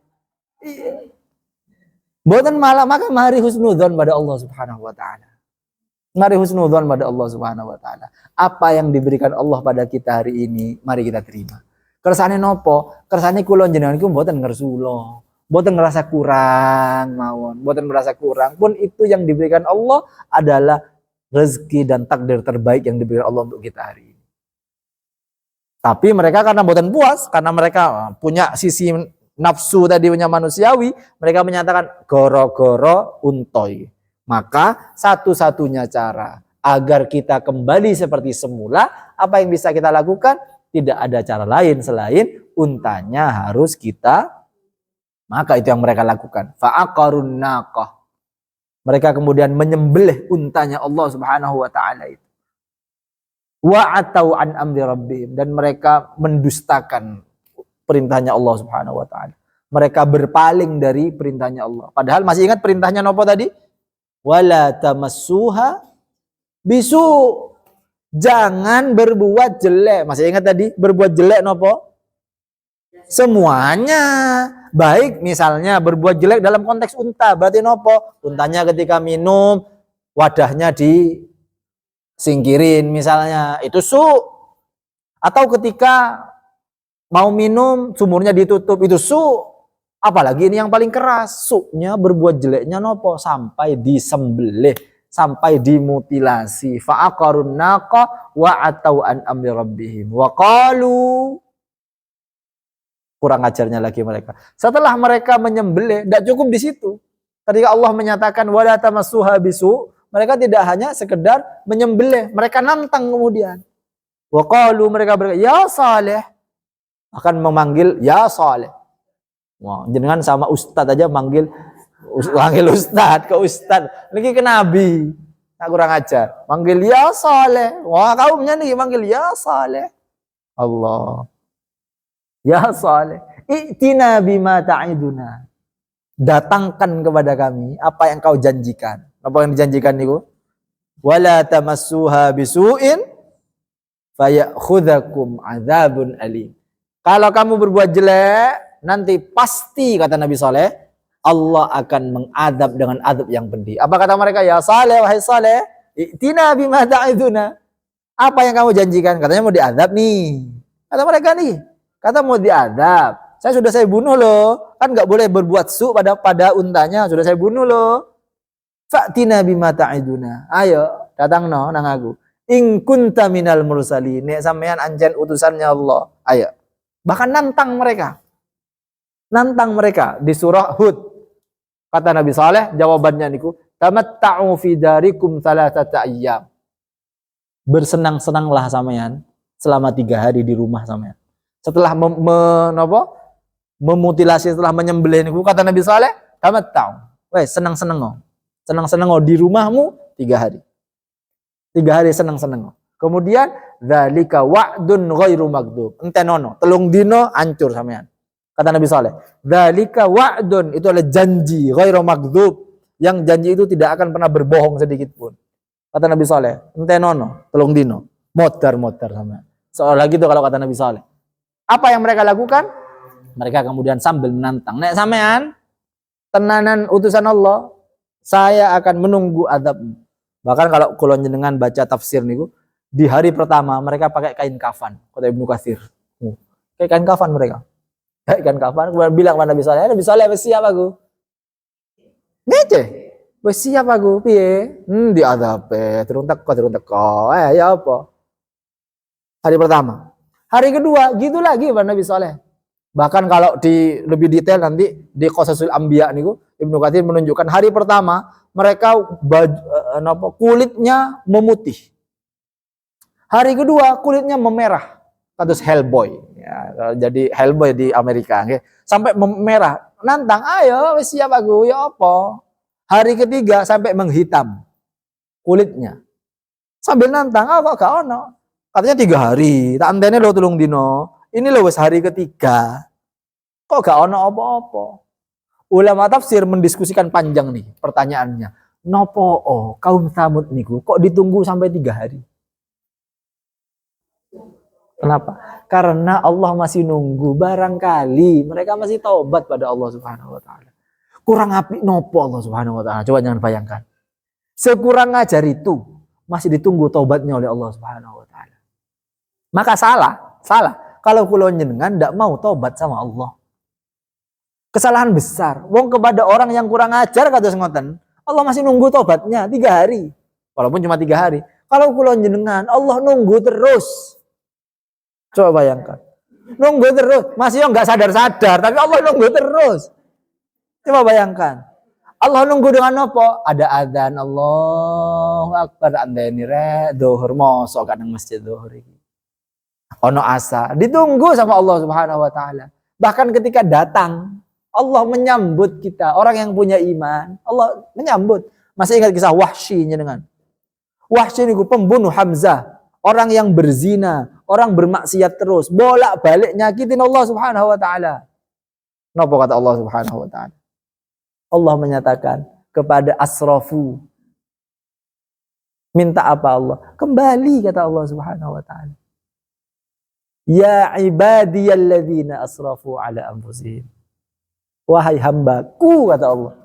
mboten malah, maka mari husnudzon pada Allah Subhanahu wa taala. Mari husnudzon pada Allah Subhanahu wa taala. Apa yang diberikan Allah pada kita hari ini, mari kita terima. Kersane nopo? Kersane kula jenengan iku mboten ngersula, mboten ngerasa kurang mawon, mboten merasa kurang. Pun itu yang diberikan Allah adalah rezeki dan takdir terbaik yang diberikan Allah untuk kita hari ini. Tapi mereka karena mboten puas, karena mereka punya sisi nafsu tadi, punya manusiawi, mereka menyatakan goro-goro untoy. Maka satu-satunya cara agar kita kembali seperti semula, apa yang bisa kita lakukan? Tidak ada cara lain selain untanya harus kita. Maka itu yang mereka lakukan. Fa'aqarun naqah. Mereka kemudian menyembelih untanya Allah Subhanahu wa taala itu. Wa atau an amri rabbihim, dan mereka mendustakan perintahnya Allah Subhanahu wa taala. Mereka berpaling dari perintahnya Allah. Padahal masih ingat perintahnya nopo tadi? Wala tamassuha bisu. Jangan berbuat jelek. Masih ingat tadi? Berbuat jelek nopo? Semuanya. Baik misalnya berbuat jelek dalam konteks unta. Berarti nopo? Untanya ketika minum, wadahnya disingkirin misalnya. Itu su. Atau ketika mau minum, sumurnya ditutup. Itu su. Apalagi ini yang paling keras, suknya berbuat jeleknya nopo? Sampai disembelih, sampai dimutilasi. Fa'aqarun naqa wa atau an amri rabbihim wa qalu. Kurang ajarnya lagi mereka. Setelah mereka menyembelih, tidak cukup di situ. Ketika Allah menyatakan wala tamassuha bisu, mereka tidak hanya sekedar menyembelih, mereka nantang kemudian. Wa qalu, mereka berkata, ya Saleh. Akan memanggil ya Saleh. Wah, jenengan sama ustadz aja manggil ustadz ke ustadz, lagi ke nabi. Nah, kurang ajar. Manggil ya Saleh. Wah, kaumnya nih manggil ya Saleh. Allah. Ya Saleh, i'tina bima ta'iduna. Datangkan kepada kami apa yang kau janjikan. Apa yang dijanjikan niku? Wala tamassuha bisu'in fayakhudzakum adzabun alim. Kalau kamu berbuat jelek, nanti pasti, kata Nabi Saleh, Allah akan mengadab dengan adab yang pedih. Apa kata mereka? Ya Saleh, wahai Saleh, i'tina bima ta'iduna. Apa yang kamu janjikan? Katanya mau diadab nih. Kata mereka nih, kata mau diadab. sudah saya bunuh loh. Kan nggak boleh berbuat su pada untanya, sudah saya bunuh loh. Fa'tina bima ta'iduna. Ayo, datang no nang aku. In kunta minal mursalin. Nek sampean anjen utusannya Allah. Ayo. Bahkan nantang mereka. Nantang mereka di surah Hud. Kata Nabi Saleh, jawabannya niku, tamatta'u fi darikum thalathata ayyam. Bersenang-senanglah sampean selama 3 hari di rumah sampean. Setelah memutilasi, setelah menyembelih niku, kata Nabi Saleh, tamatta'u. Wes senang-senang. Senang-senang di rumahmu 3 hari. 3 hari senang-senang. Kemudian dzalika wa'dun ghairu maghdub. Ente nono, telung dino hancur sampean. Kata Nabi Saleh, dzalika wa'dun, itu adalah janji ghairu maghdub, yang janji itu tidak akan pernah berbohong sedikit pun. Kata Nabi Saleh, ente nono, telung dino, modar sampean. Seolah gitu kalau kata Nabi Saleh. Apa yang mereka lakukan? Mereka kemudian sambil menantang. Nek sampean tenanan utusan Allah, saya akan menunggu adab. Bahkan kalau kula jenengan baca tafsir niku, di hari pertama mereka pakai kain kafan, kata Ibnu Katsir. Kayak kain kafan mereka. Kayak kain kafan, kemudian bilang kepada Nabi Saleh, wis siap aku. Ngece. Wis siap aku, piye? Diadab, turun teko. Ya apa? Hari pertama. Hari kedua, gitu lagi kepada Nabi Saleh. Bahkan kalau di lebih detail nanti di Qasasul Anbiya niku, Ibnu Katsir menunjukkan hari pertama mereka kulitnya memutih. Hari kedua kulitnya memerah. Kados Hellboy. Ya, jadi Hellboy di Amerika. Okay? Sampai memerah. Nantang, ayo wis siap aku, ya apa? Hari ketiga sampai menghitam kulitnya. Sambil nantang, kok gak ono? Katanya 3 hari. Tak antene lo tulung dino. Ini lo wis hari ketiga. Kok gak ono apa-apa? Ulama tafsir mendiskusikan panjang nih pertanyaannya. Nopo kaum Tsamud niku kok ditunggu sampai 3 hari? Kenapa? Karena Allah masih nunggu, barangkali mereka masih taubat pada Allah Subhanahu wa taala. Kurang apik nopo Allah Subhanahu wa taala? Coba jangan bayangkan. Sekurang ajar itu masih ditunggu taubatnya oleh Allah Subhanahu wa taala. Maka salah kalau kula jenengan ndak mau taubat sama Allah. Kesalahan besar. Wong kepada orang yang kurang ajar kados ngoten, Allah masih nunggu taubatnya 3 hari. Walaupun cuma 3 hari. Kalau kula jenengan, Allah nunggu terus. Coba bayangkan. Nunggu terus. Masih enggak sadar-sadar. Tapi Allah nunggu terus. Coba bayangkan. Allah nunggu dengan apa? Ada adzan Allahu Akbar. Andeni re. Duhur. Mosok kadang masjid duhur ini. Ono asa. Ditunggu sama Allah Subhanahu wa ta'ala. Bahkan ketika datang. Allah menyambut kita. Orang yang punya iman. Allah menyambut. Masih ingat kisah Wahsy jenengan? Wahsy niku pembunuh Hamzah. Orang yang berzina, orang bermaksiat terus, bolak-balik nyakitin Allah Subhanahu wa taala. Napa kata Allah Subhanahu wa taala? Allah menyatakan kepada asrafu. Minta apa Allah? Kembali kata Allah Subhanahu wa taala. Ya ibadiyalladzina asrafu ala anfusihim. Wahai hambaku kata Allah.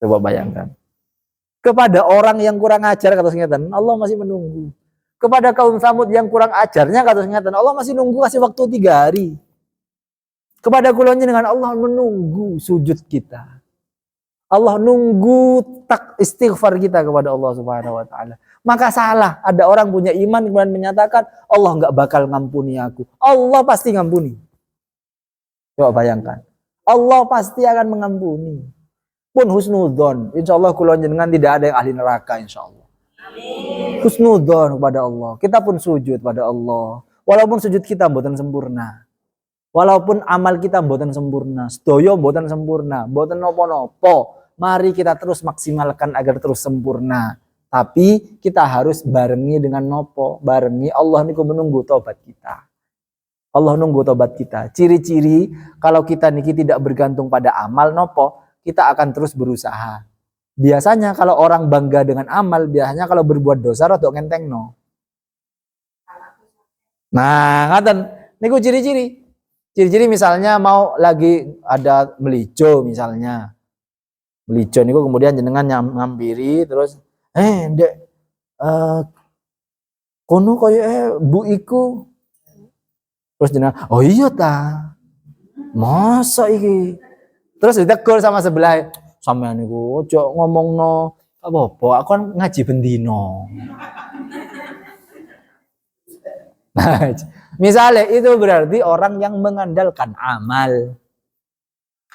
Coba bayangkan. Kepada orang yang kurang ajar kata ngeten, Allah masih menunggu. Kepada kaum Tsamud yang kurang ajarnya kata ngeten, Allah masih nunggu kasih waktu 3 hari. Kepada kula dengan Allah menunggu sujud kita. Allah nunggu istighfar kita kepada Allah Subhanahu wa taala. Maka salah ada orang punya iman kemudian menyatakan Allah enggak bakal ngampuni aku. Allah pasti ngampuni. Coba bayangkan. Allah pasti akan mengampuni. Pun husnudzon, insyaallah kula jenengan tidak ada yang ahli neraka insyaallah. Amin. Husnudzon kepada Allah. Kita pun sujud pada Allah. Walaupun sujud kita mboten sempurna. Walaupun amal kita mboten sempurna, sedaya mboten sempurna, mboten napa-napa. Mari kita terus maksimalkan agar terus sempurna. Tapi kita harus barengi dengan nopo? Barengi Allah niku menunggu tobat kita. Allah nunggu tobat kita. Ciri-ciri kalau kita niki tidak bergantung pada amal nopo, kita akan terus berusaha. Biasanya kalau orang bangga dengan amal, biasanya kalau berbuat dosa rada ngentengno. Nah, ngaten niku ciri-ciri. Ciri-ciri misalnya mau lagi ada melijo misalnya. Melijo niku kemudian jenengan ngampiri terus Ndek kono koyo bu iku. Terus jenengan, oh iya ta. Masa iki? Terus ditegur sama sebelah, sampean niku ojo ngomongno apa-apa, aku kan ngaji bendino. Nah, misalnya itu berarti orang yang mengandalkan amal.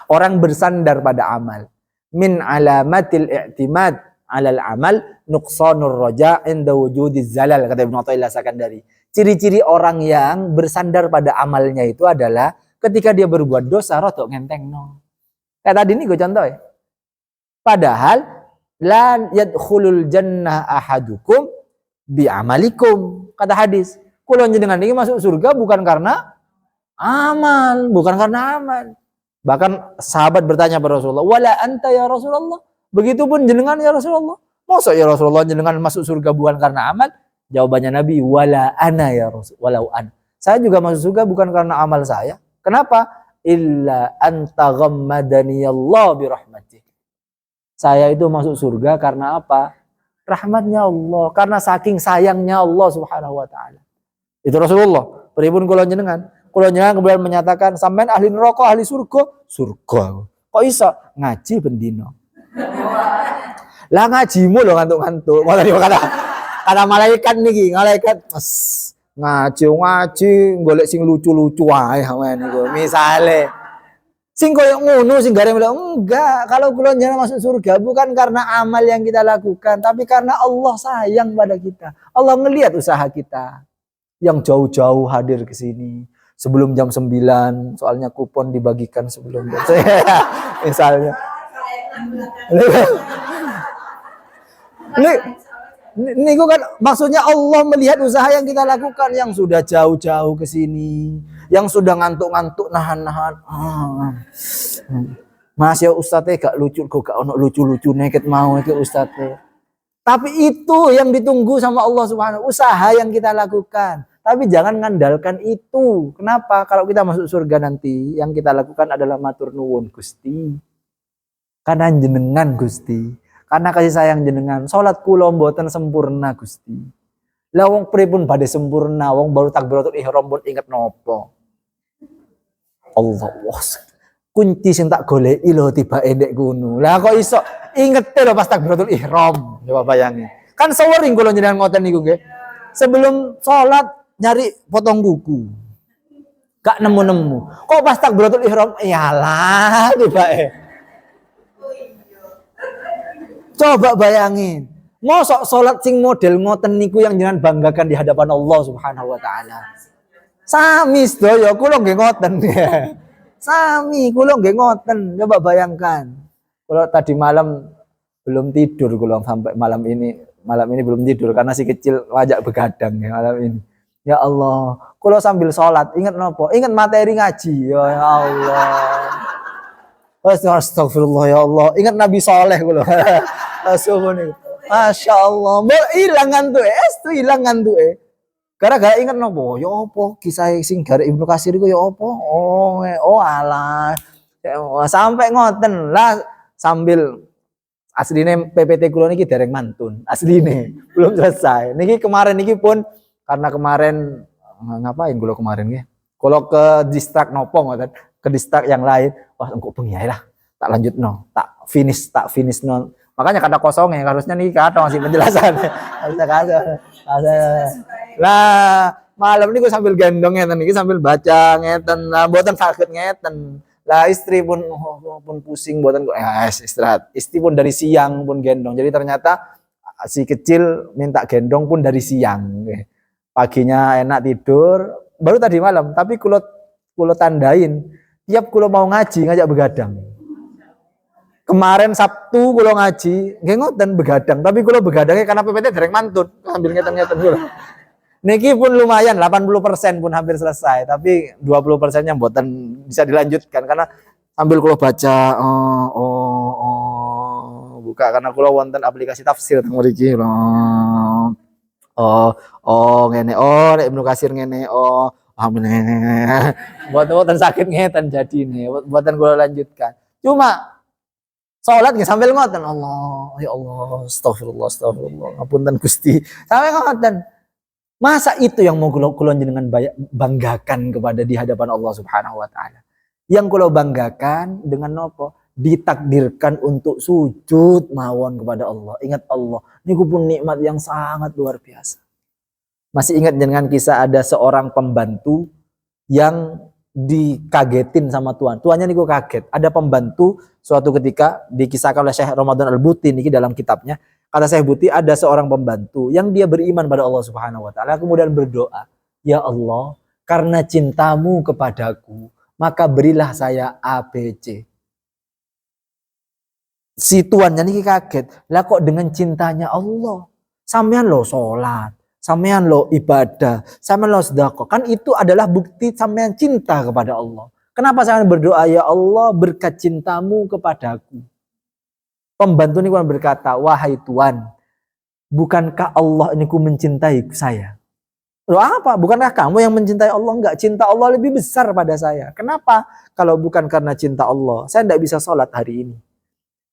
Orang bersandar pada amal. Min alamatil i'timad alal amal nuqsanur raja inda wujudiz zalal, kata Ibnu Athaillah Sakandari. Ciri-ciri orang yang bersandar pada amalnya itu adalah ketika dia berbuat dosa rodok ngentengno. Kayak tadi nih gue contoh ya. Padahal la yadkhulul jannah ahadukum bi amalikum, kata hadis. Kula jenengan ini masuk surga bukan karena amal, bukan karena amal. Bahkan sahabat bertanya kepada Rasulullah, "Wala anta ya Rasulullah?" Begitupun jenengan ya Rasulullah. Masa ya Rasulullah jenengan masuk surga bukan karena amal? Jawabannya Nabi, "Wala ana ya Rasul, walau an." Saya juga masuk surga bukan karena amal saya. Kenapa? Illa anta ghammadani Allah bi rahmatih. Saya itu masuk surga karena apa? Rahmatnya Allah, karena saking sayangnya Allah Subhanahu wa taala. Itu Rasulullah. Pripun kula jenengan? Kula jenengan kemudian menyatakan sampean ahli neraka, ahli surga? Surga. Kok iso? Ngaji bendino. Lah ngajimu lho ngantuk-ngantuk. Malah kata malaikat niki, malaikat ngaji golek sing lucu-lucu wae awen niku. Misale sing koyo ngono sing gare enggak, kalau kula jenengan masuk surga bukan karena amal yang kita lakukan, tapi karena Allah sayang pada kita. Allah ngelihat usaha kita. Yang jauh-jauh hadir ke sini sebelum jam 9, soalnya kupon dibagikan sebelum jam misalnya. Ini kan maksudnya Allah melihat usaha yang kita lakukan, yang sudah jauh-jauh ke sini, yang sudah ngantuk-ngantuk nahan-nahan. Mas ya Ustadz gak lucu, kok gak ono lucu-lucu neket mau ke Ustadz. Tapi itu yang ditunggu sama Allah Subhanahu, usaha yang kita lakukan. Tapi jangan ngandalkan itu. Kenapa? Kalau kita masuk surga nanti, yang kita lakukan adalah matur nuwun Gusti. Karena jenengan Gusti. Karena kasih sayang jenengan. Salat kula mboten sempurna Gusti. Lah wong pripun badhe sempurna, wong baru takbiratul ihram pun inget nopo. Allah, kunci sing tak goleki lho tiba endek kuno. Lah kok iso ingete lho pas takbiratul ihram. Coba bayangin. Kan sewering kula jenengan ngoten niku nggih. Sebelum salat nyari potong kuku, gak nemu-nemu. Kok pas takbiratul ihram, iyalah tiba Coba bayangin, mosok sholat sing model ngoten niku yang jangan banggakan di hadapan Allah Subhanahu wa taala. Sami sedaya kula nggih ngoten. Sami kula nggih ngoten. Coba bayangkan. Kalau tadi malam belum tidur kula sampai malam ini belum tidur karena si kecil ngajak begadang ya malam ini. Ya Allah, kalau sambil sholat ingat nopo? Ingat materi ngaji. Ya Allah. Astagfirullah ya Allah. Ingat Nabi Soleh kalau. Masya Allah. Hilang ngantuk. Gara-gara ingat nopo? Ya apa? Kisah sing gara Ibnu Katsir itu ya apa? Oh alah. Sampai ngoten lah sambil asline PPT kula niki dereng mantun. Asline belum selesai. Niki kemarin niki pun karena kemarin ngapain kula kemarin nggih? Kula ke distrak nopo ngoten, ke distrak yang lain. Wah, engko bengi ae lah. Tak lanjutno, tak finish no. Makanya kata kosong ya harusnya nih kata masih penjelasan. Harusnya kata. Lah, malam ini gue sambil gendong ngeten iki sambil baca ngeten. Lah mboten saged ngeten. Lah istri pun pusing mboten kok istirahat. Istri pun dari siang pun gendong. Jadi ternyata si kecil minta gendong pun dari siang. Paginya enak tidur, baru tadi malam. Tapi kulo tandain, tiap kulo mau ngaji ngajak begadang. Kemarin Sabtu kulo ngaji, nggih ngoten begadang. Tapi kulo begadangnya karena PPT dereng mantun, sambil ngeten-ngeten kulo. Niki pun lumayan, 80% pun hampir selesai. Tapi 20%-nya mboten bisa dilanjutkan karena sambil kulo baca, buka karena kulo wonten aplikasi tafsir teng mriki. Ngene nek Ibnu Katsir ngene buatan sakit ngeten jadi nih buatan gue lanjutkan cuma sholat nggih sambil ngoten Allah ya Allah astagfirullah ngapunten Gusti sampai ngoten masa itu yang mau kula jenengan banggakan kepada di hadapan Allah Subhanahu wa taala Yang kula banggakan dengan nopo? Ditakdirkan untuk sujud mawon kepada Allah. Ingat Allah. Ini pun nikmat yang sangat luar biasa. Masih ingat dengan kisah ada seorang pembantu yang dikagetin sama Tuhan. Tuannya niku kaget. Ada pembantu suatu ketika dikisahkan oleh Syekh Ramadan Al-Buti niki dalam kitabnya. Kata Syekh Buti ada seorang pembantu yang dia beriman pada Allah Subhanahu wa taala kemudian berdoa, "Ya Allah, karena cintamu kepadaku, maka berilah saya ABC." Si tuannya niki kaget. Lah kok dengan cintanya Allah? Sampean lo salat, sampean lo ibadah, sampean lo sedekah. Kan itu adalah bukti sampean cinta kepada Allah. Kenapa sampean berdoa, ya Allah berkat cintamu kepadaku? Pembantu ini berkata, wahai Tuhan, bukankah Allah ini ku mencintai saya? Loh apa? Bukankah kamu yang mencintai Allah? Enggak, cinta Allah lebih besar pada saya. Kenapa? Kalau bukan karena cinta Allah, saya tidak bisa sholat hari ini.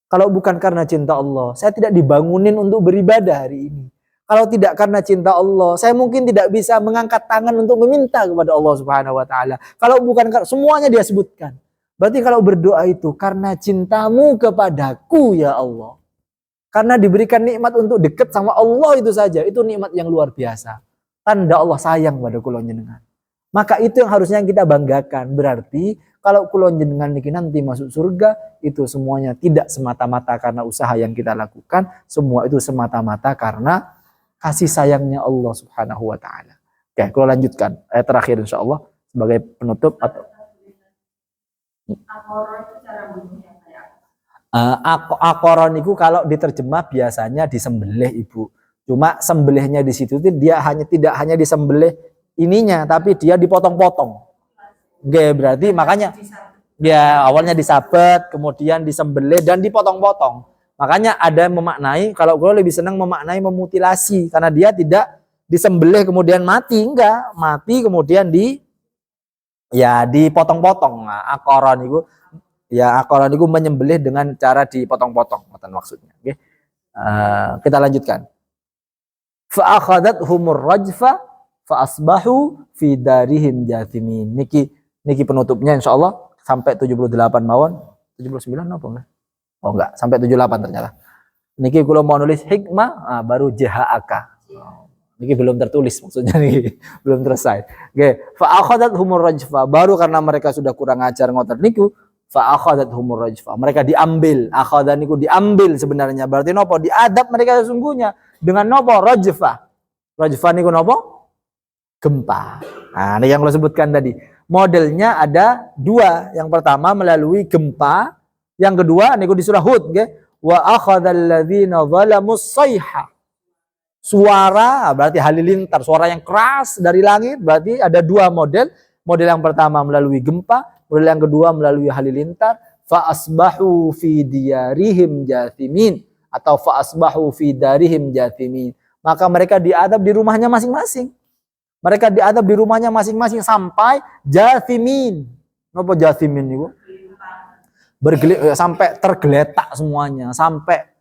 Kalau bukan karena cinta Allah, saya tidak dibangunin untuk beribadah hari ini. Kalau tidak karena cinta Allah, saya mungkin tidak bisa mengangkat tangan untuk meminta kepada Allah Subhanahu wa taala. Kalau bukan semuanya dia sebutkan. Berarti kalau berdoa itu karena cintamu kepadaku ya Allah. Karena diberikan nikmat untuk dekat sama Allah itu saja, itu nikmat yang luar biasa. Tanda Allah sayang pada kula jenengan. Maka itu yang harusnya kita banggakan. Berarti kalau kula jenengan niki nanti masuk surga, itu semuanya tidak semata-mata karena usaha yang kita lakukan, semua itu semata-mata karena kasih sayangnya Allah Subhanahu wa taala. Oke, kula lanjutkan ayat terakhir insyaallah sebagai penutup atau akoron itu kalau diterjemah biasanya disembelih Ibu. Cuma sembelihnya di situ dia tidak hanya disembelih ininya, tapi dia dipotong-potong. Oke, berarti makanya dia awalnya disabet, kemudian disembelih dan dipotong-potong. Makanya ada yang memaknai, kalau gue lebih senang memaknai memutilasi, karena dia tidak disembelih kemudian mati, enggak, mati kemudian dipotong-potong. Nah, akoron itu menyembelih dengan cara dipotong-potong, maksudnya. Oke. Kita lanjutkan. Fa akhadathumur rajfa fa asbahu fi darihim jathimin. Niki penutupnya insyaallah sampai 78 mawon. 79 apa enggak? Oh enggak, sampai 78 ternyata. Niki kula mau nulis hikmah, baru JHAK. Niki belum tertulis maksudnya nih, belum selesai. Oke, fa akhadathumur rajfa, baru karena mereka sudah kurang ajar ngoten niku, fa akhadathumur rajfa. Mereka diambil, akhadha niku diambil sebenarnya. Berarti nopo? Diadab mereka sesungguhnya dengan nopo? Rajfa. Rajfa niku nopo? Gempa. Nah, ini yang lo sebutkan tadi. Modelnya ada dua. Yang pertama melalui gempa, yang kedua niku di surah Hud, nggih. Wa akhadzal ladzina zalamus sayha. Suara berarti halilintar, suara yang keras dari langit, berarti ada dua model. Model yang pertama melalui gempa, model yang kedua melalui halilintar. Fa asbahu fi diyarihim jathimin atau fa asbahu fi darihim jathimin. Maka mereka diadab di rumahnya masing-masing. Mereka diadab di rumahnya masing-masing sampai jathimin. Napa jathimin niku? Sampai tergeletak semuanya, sampai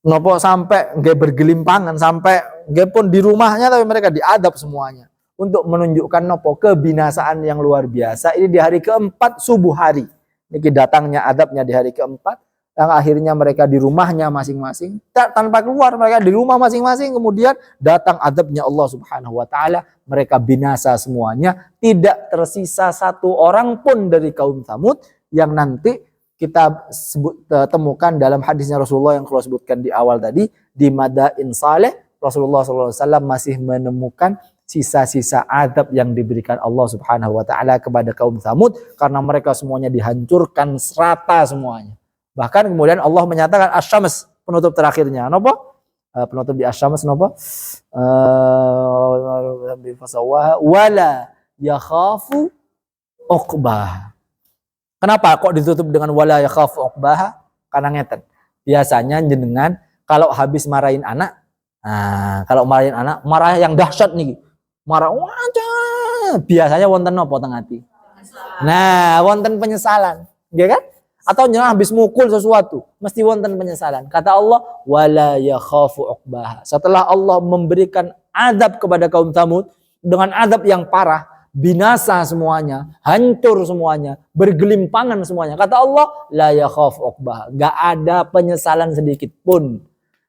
nggak bergelimpangan, sampai nggak pun di rumahnya tapi mereka diadab semuanya untuk menunjukkan kebinasaan yang luar biasa. Ini di hari keempat subuh hari. Niki datangnya adabnya di hari keempat, yang akhirnya mereka di rumahnya masing-masing tanpa keluar, mereka di rumah masing-masing, kemudian datang adabnya Allah Subhanahu wa taala, mereka binasa semuanya, tidak tersisa satu orang pun dari kaum Tsamud yang nanti kita temukan dalam hadisnya Rasulullah yang kalau sebutkan di awal tadi di Madain Saleh. Rasulullah SAW masih menemukan sisa-sisa adab yang diberikan Allah Subhanahu wa taala kepada kaum Tsamud karena mereka semuanya dihancurkan serata semuanya. Bahkan kemudian Allah menyatakan Asy-Syams penutup terakhirnya. Napa? Penutup di Asy-Syams napa? Wala yakhafu uqbah. Kenapa kok ditutup dengan wala yakhafu uqbah? Karena ngeten. Biasanya jenengan kalau habis marahin anak, marah yang dahsyat nih. Marah wajah. Biasanya wonten napa teng ati? Nah, wonten penyesalan. Nggih kan? Atau jangan habis mukul sesuatu, mesti wonten penyesalan. Kata Allah, wala yakhafu uqbah. Setelah Allah memberikan azab kepada kaum Tsamud dengan azab yang parah, binasa semuanya, hancur semuanya, bergelimpangan semuanya. Kata Allah, la yakhaf uqbah. Gak ada penyesalan sedikit pun.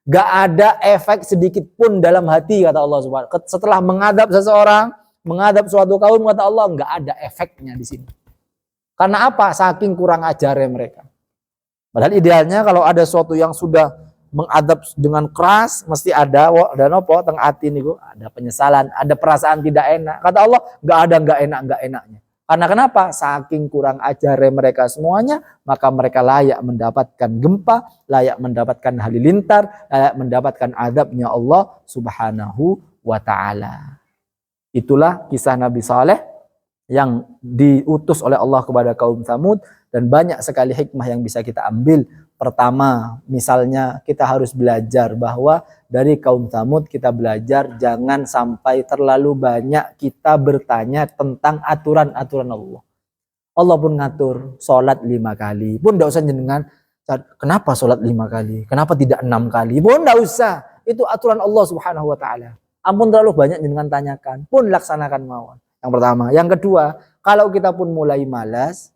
Gak ada efek sedikit pun dalam hati, kata Allah Subhanahu. Setelah mengadab seseorang, mengadab suatu kaum, kata Allah, gak ada efeknya di sini. Karena apa? Saking kurang ajarnya mereka. Padahal idealnya kalau ada sesuatu yang sudah mengadab dengan keras, mesti ada nopo teng ati niku, ada penyesalan, ada perasaan tidak enak. Kata Allah, nggak enaknya. Karena kenapa? Saking kurang ajarnya mereka semuanya, maka mereka layak mendapatkan gempa, layak mendapatkan halilintar, layak mendapatkan adabnya Allah Subhanahu wa taala. Itulah kisah Nabi Saleh yang diutus oleh Allah kepada kaum Tsamud, dan banyak sekali hikmah yang bisa kita ambil. Pertama, misalnya kita harus belajar bahwa dari kaum Tsamud kita belajar jangan sampai terlalu banyak kita bertanya tentang aturan-aturan Allah. Allah pun ngatur sholat 5 kali. Pun tidak usah jenengan, kenapa sholat 5 kali? Kenapa tidak 6 kali? Pun tidak usah. Itu aturan Allah Subhanahu wa taala. Ampun terlalu banyak jenengan tanyakan. Pun laksanakan mawon. Yang pertama. Yang kedua, kalau kita pun mulai malas,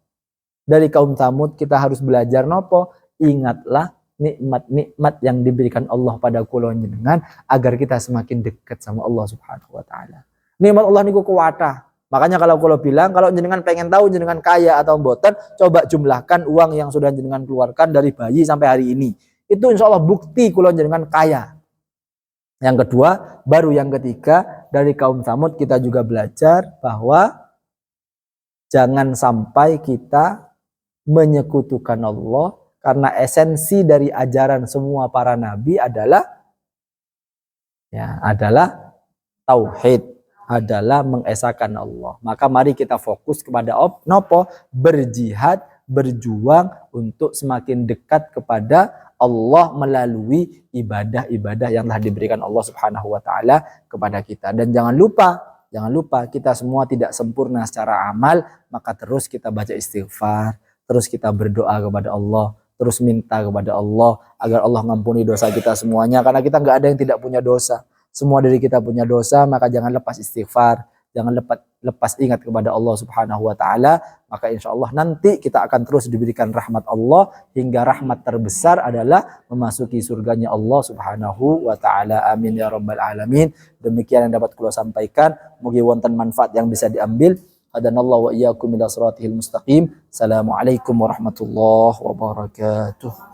dari kaum Tsamud kita harus belajar nopo? Ingatlah nikmat-nikmat yang diberikan Allah pada kula jenengan agar kita semakin dekat sama Allah Subhanahu wa taala. Nikmat Allah niku kuwatah. Makanya kalau kula bilang, kalau jenengan pengen tahu jenengan kaya atau mboten, coba jumlahkan uang yang sudah jenengan keluarkan dari bayi sampai hari ini. Itu insya Allah bukti kula jenengan kaya. Yang kedua, baru yang ketiga, dari kaum Tsamud kita juga belajar bahwa jangan sampai kita menyekutukan Allah. Karena esensi dari ajaran semua para nabi adalah tauhid, adalah mengesahkan Allah. Maka mari kita fokus kepada nopo? Berjihad, berjuang untuk semakin dekat kepada Allah melalui ibadah-ibadah yang telah diberikan Allah Subhanahu wa taala kepada kita. Dan jangan lupa kita semua tidak sempurna secara amal, maka terus kita baca istighfar, terus kita berdoa kepada Allah, terus minta kepada Allah agar Allah ngampuni dosa kita semuanya. Karena kita nggak ada yang tidak punya dosa. Semua dari kita punya dosa, maka jangan lepas istighfar. Jangan lepas ingat kepada Allah Subhanahu wa taala. Maka insya Allah nanti kita akan terus diberikan rahmat Allah. Hingga rahmat terbesar adalah memasuki surganya Allah Subhanahu wa taala. Amin ya rabbal alamin. Demikian yang dapat kula sampaikan. Mugi wonten manfaat yang bisa diambil. Hadanallahu wa iyyakum ila siratal mustaqim. Assalamualaikum warahmatullahi wabarakatuh.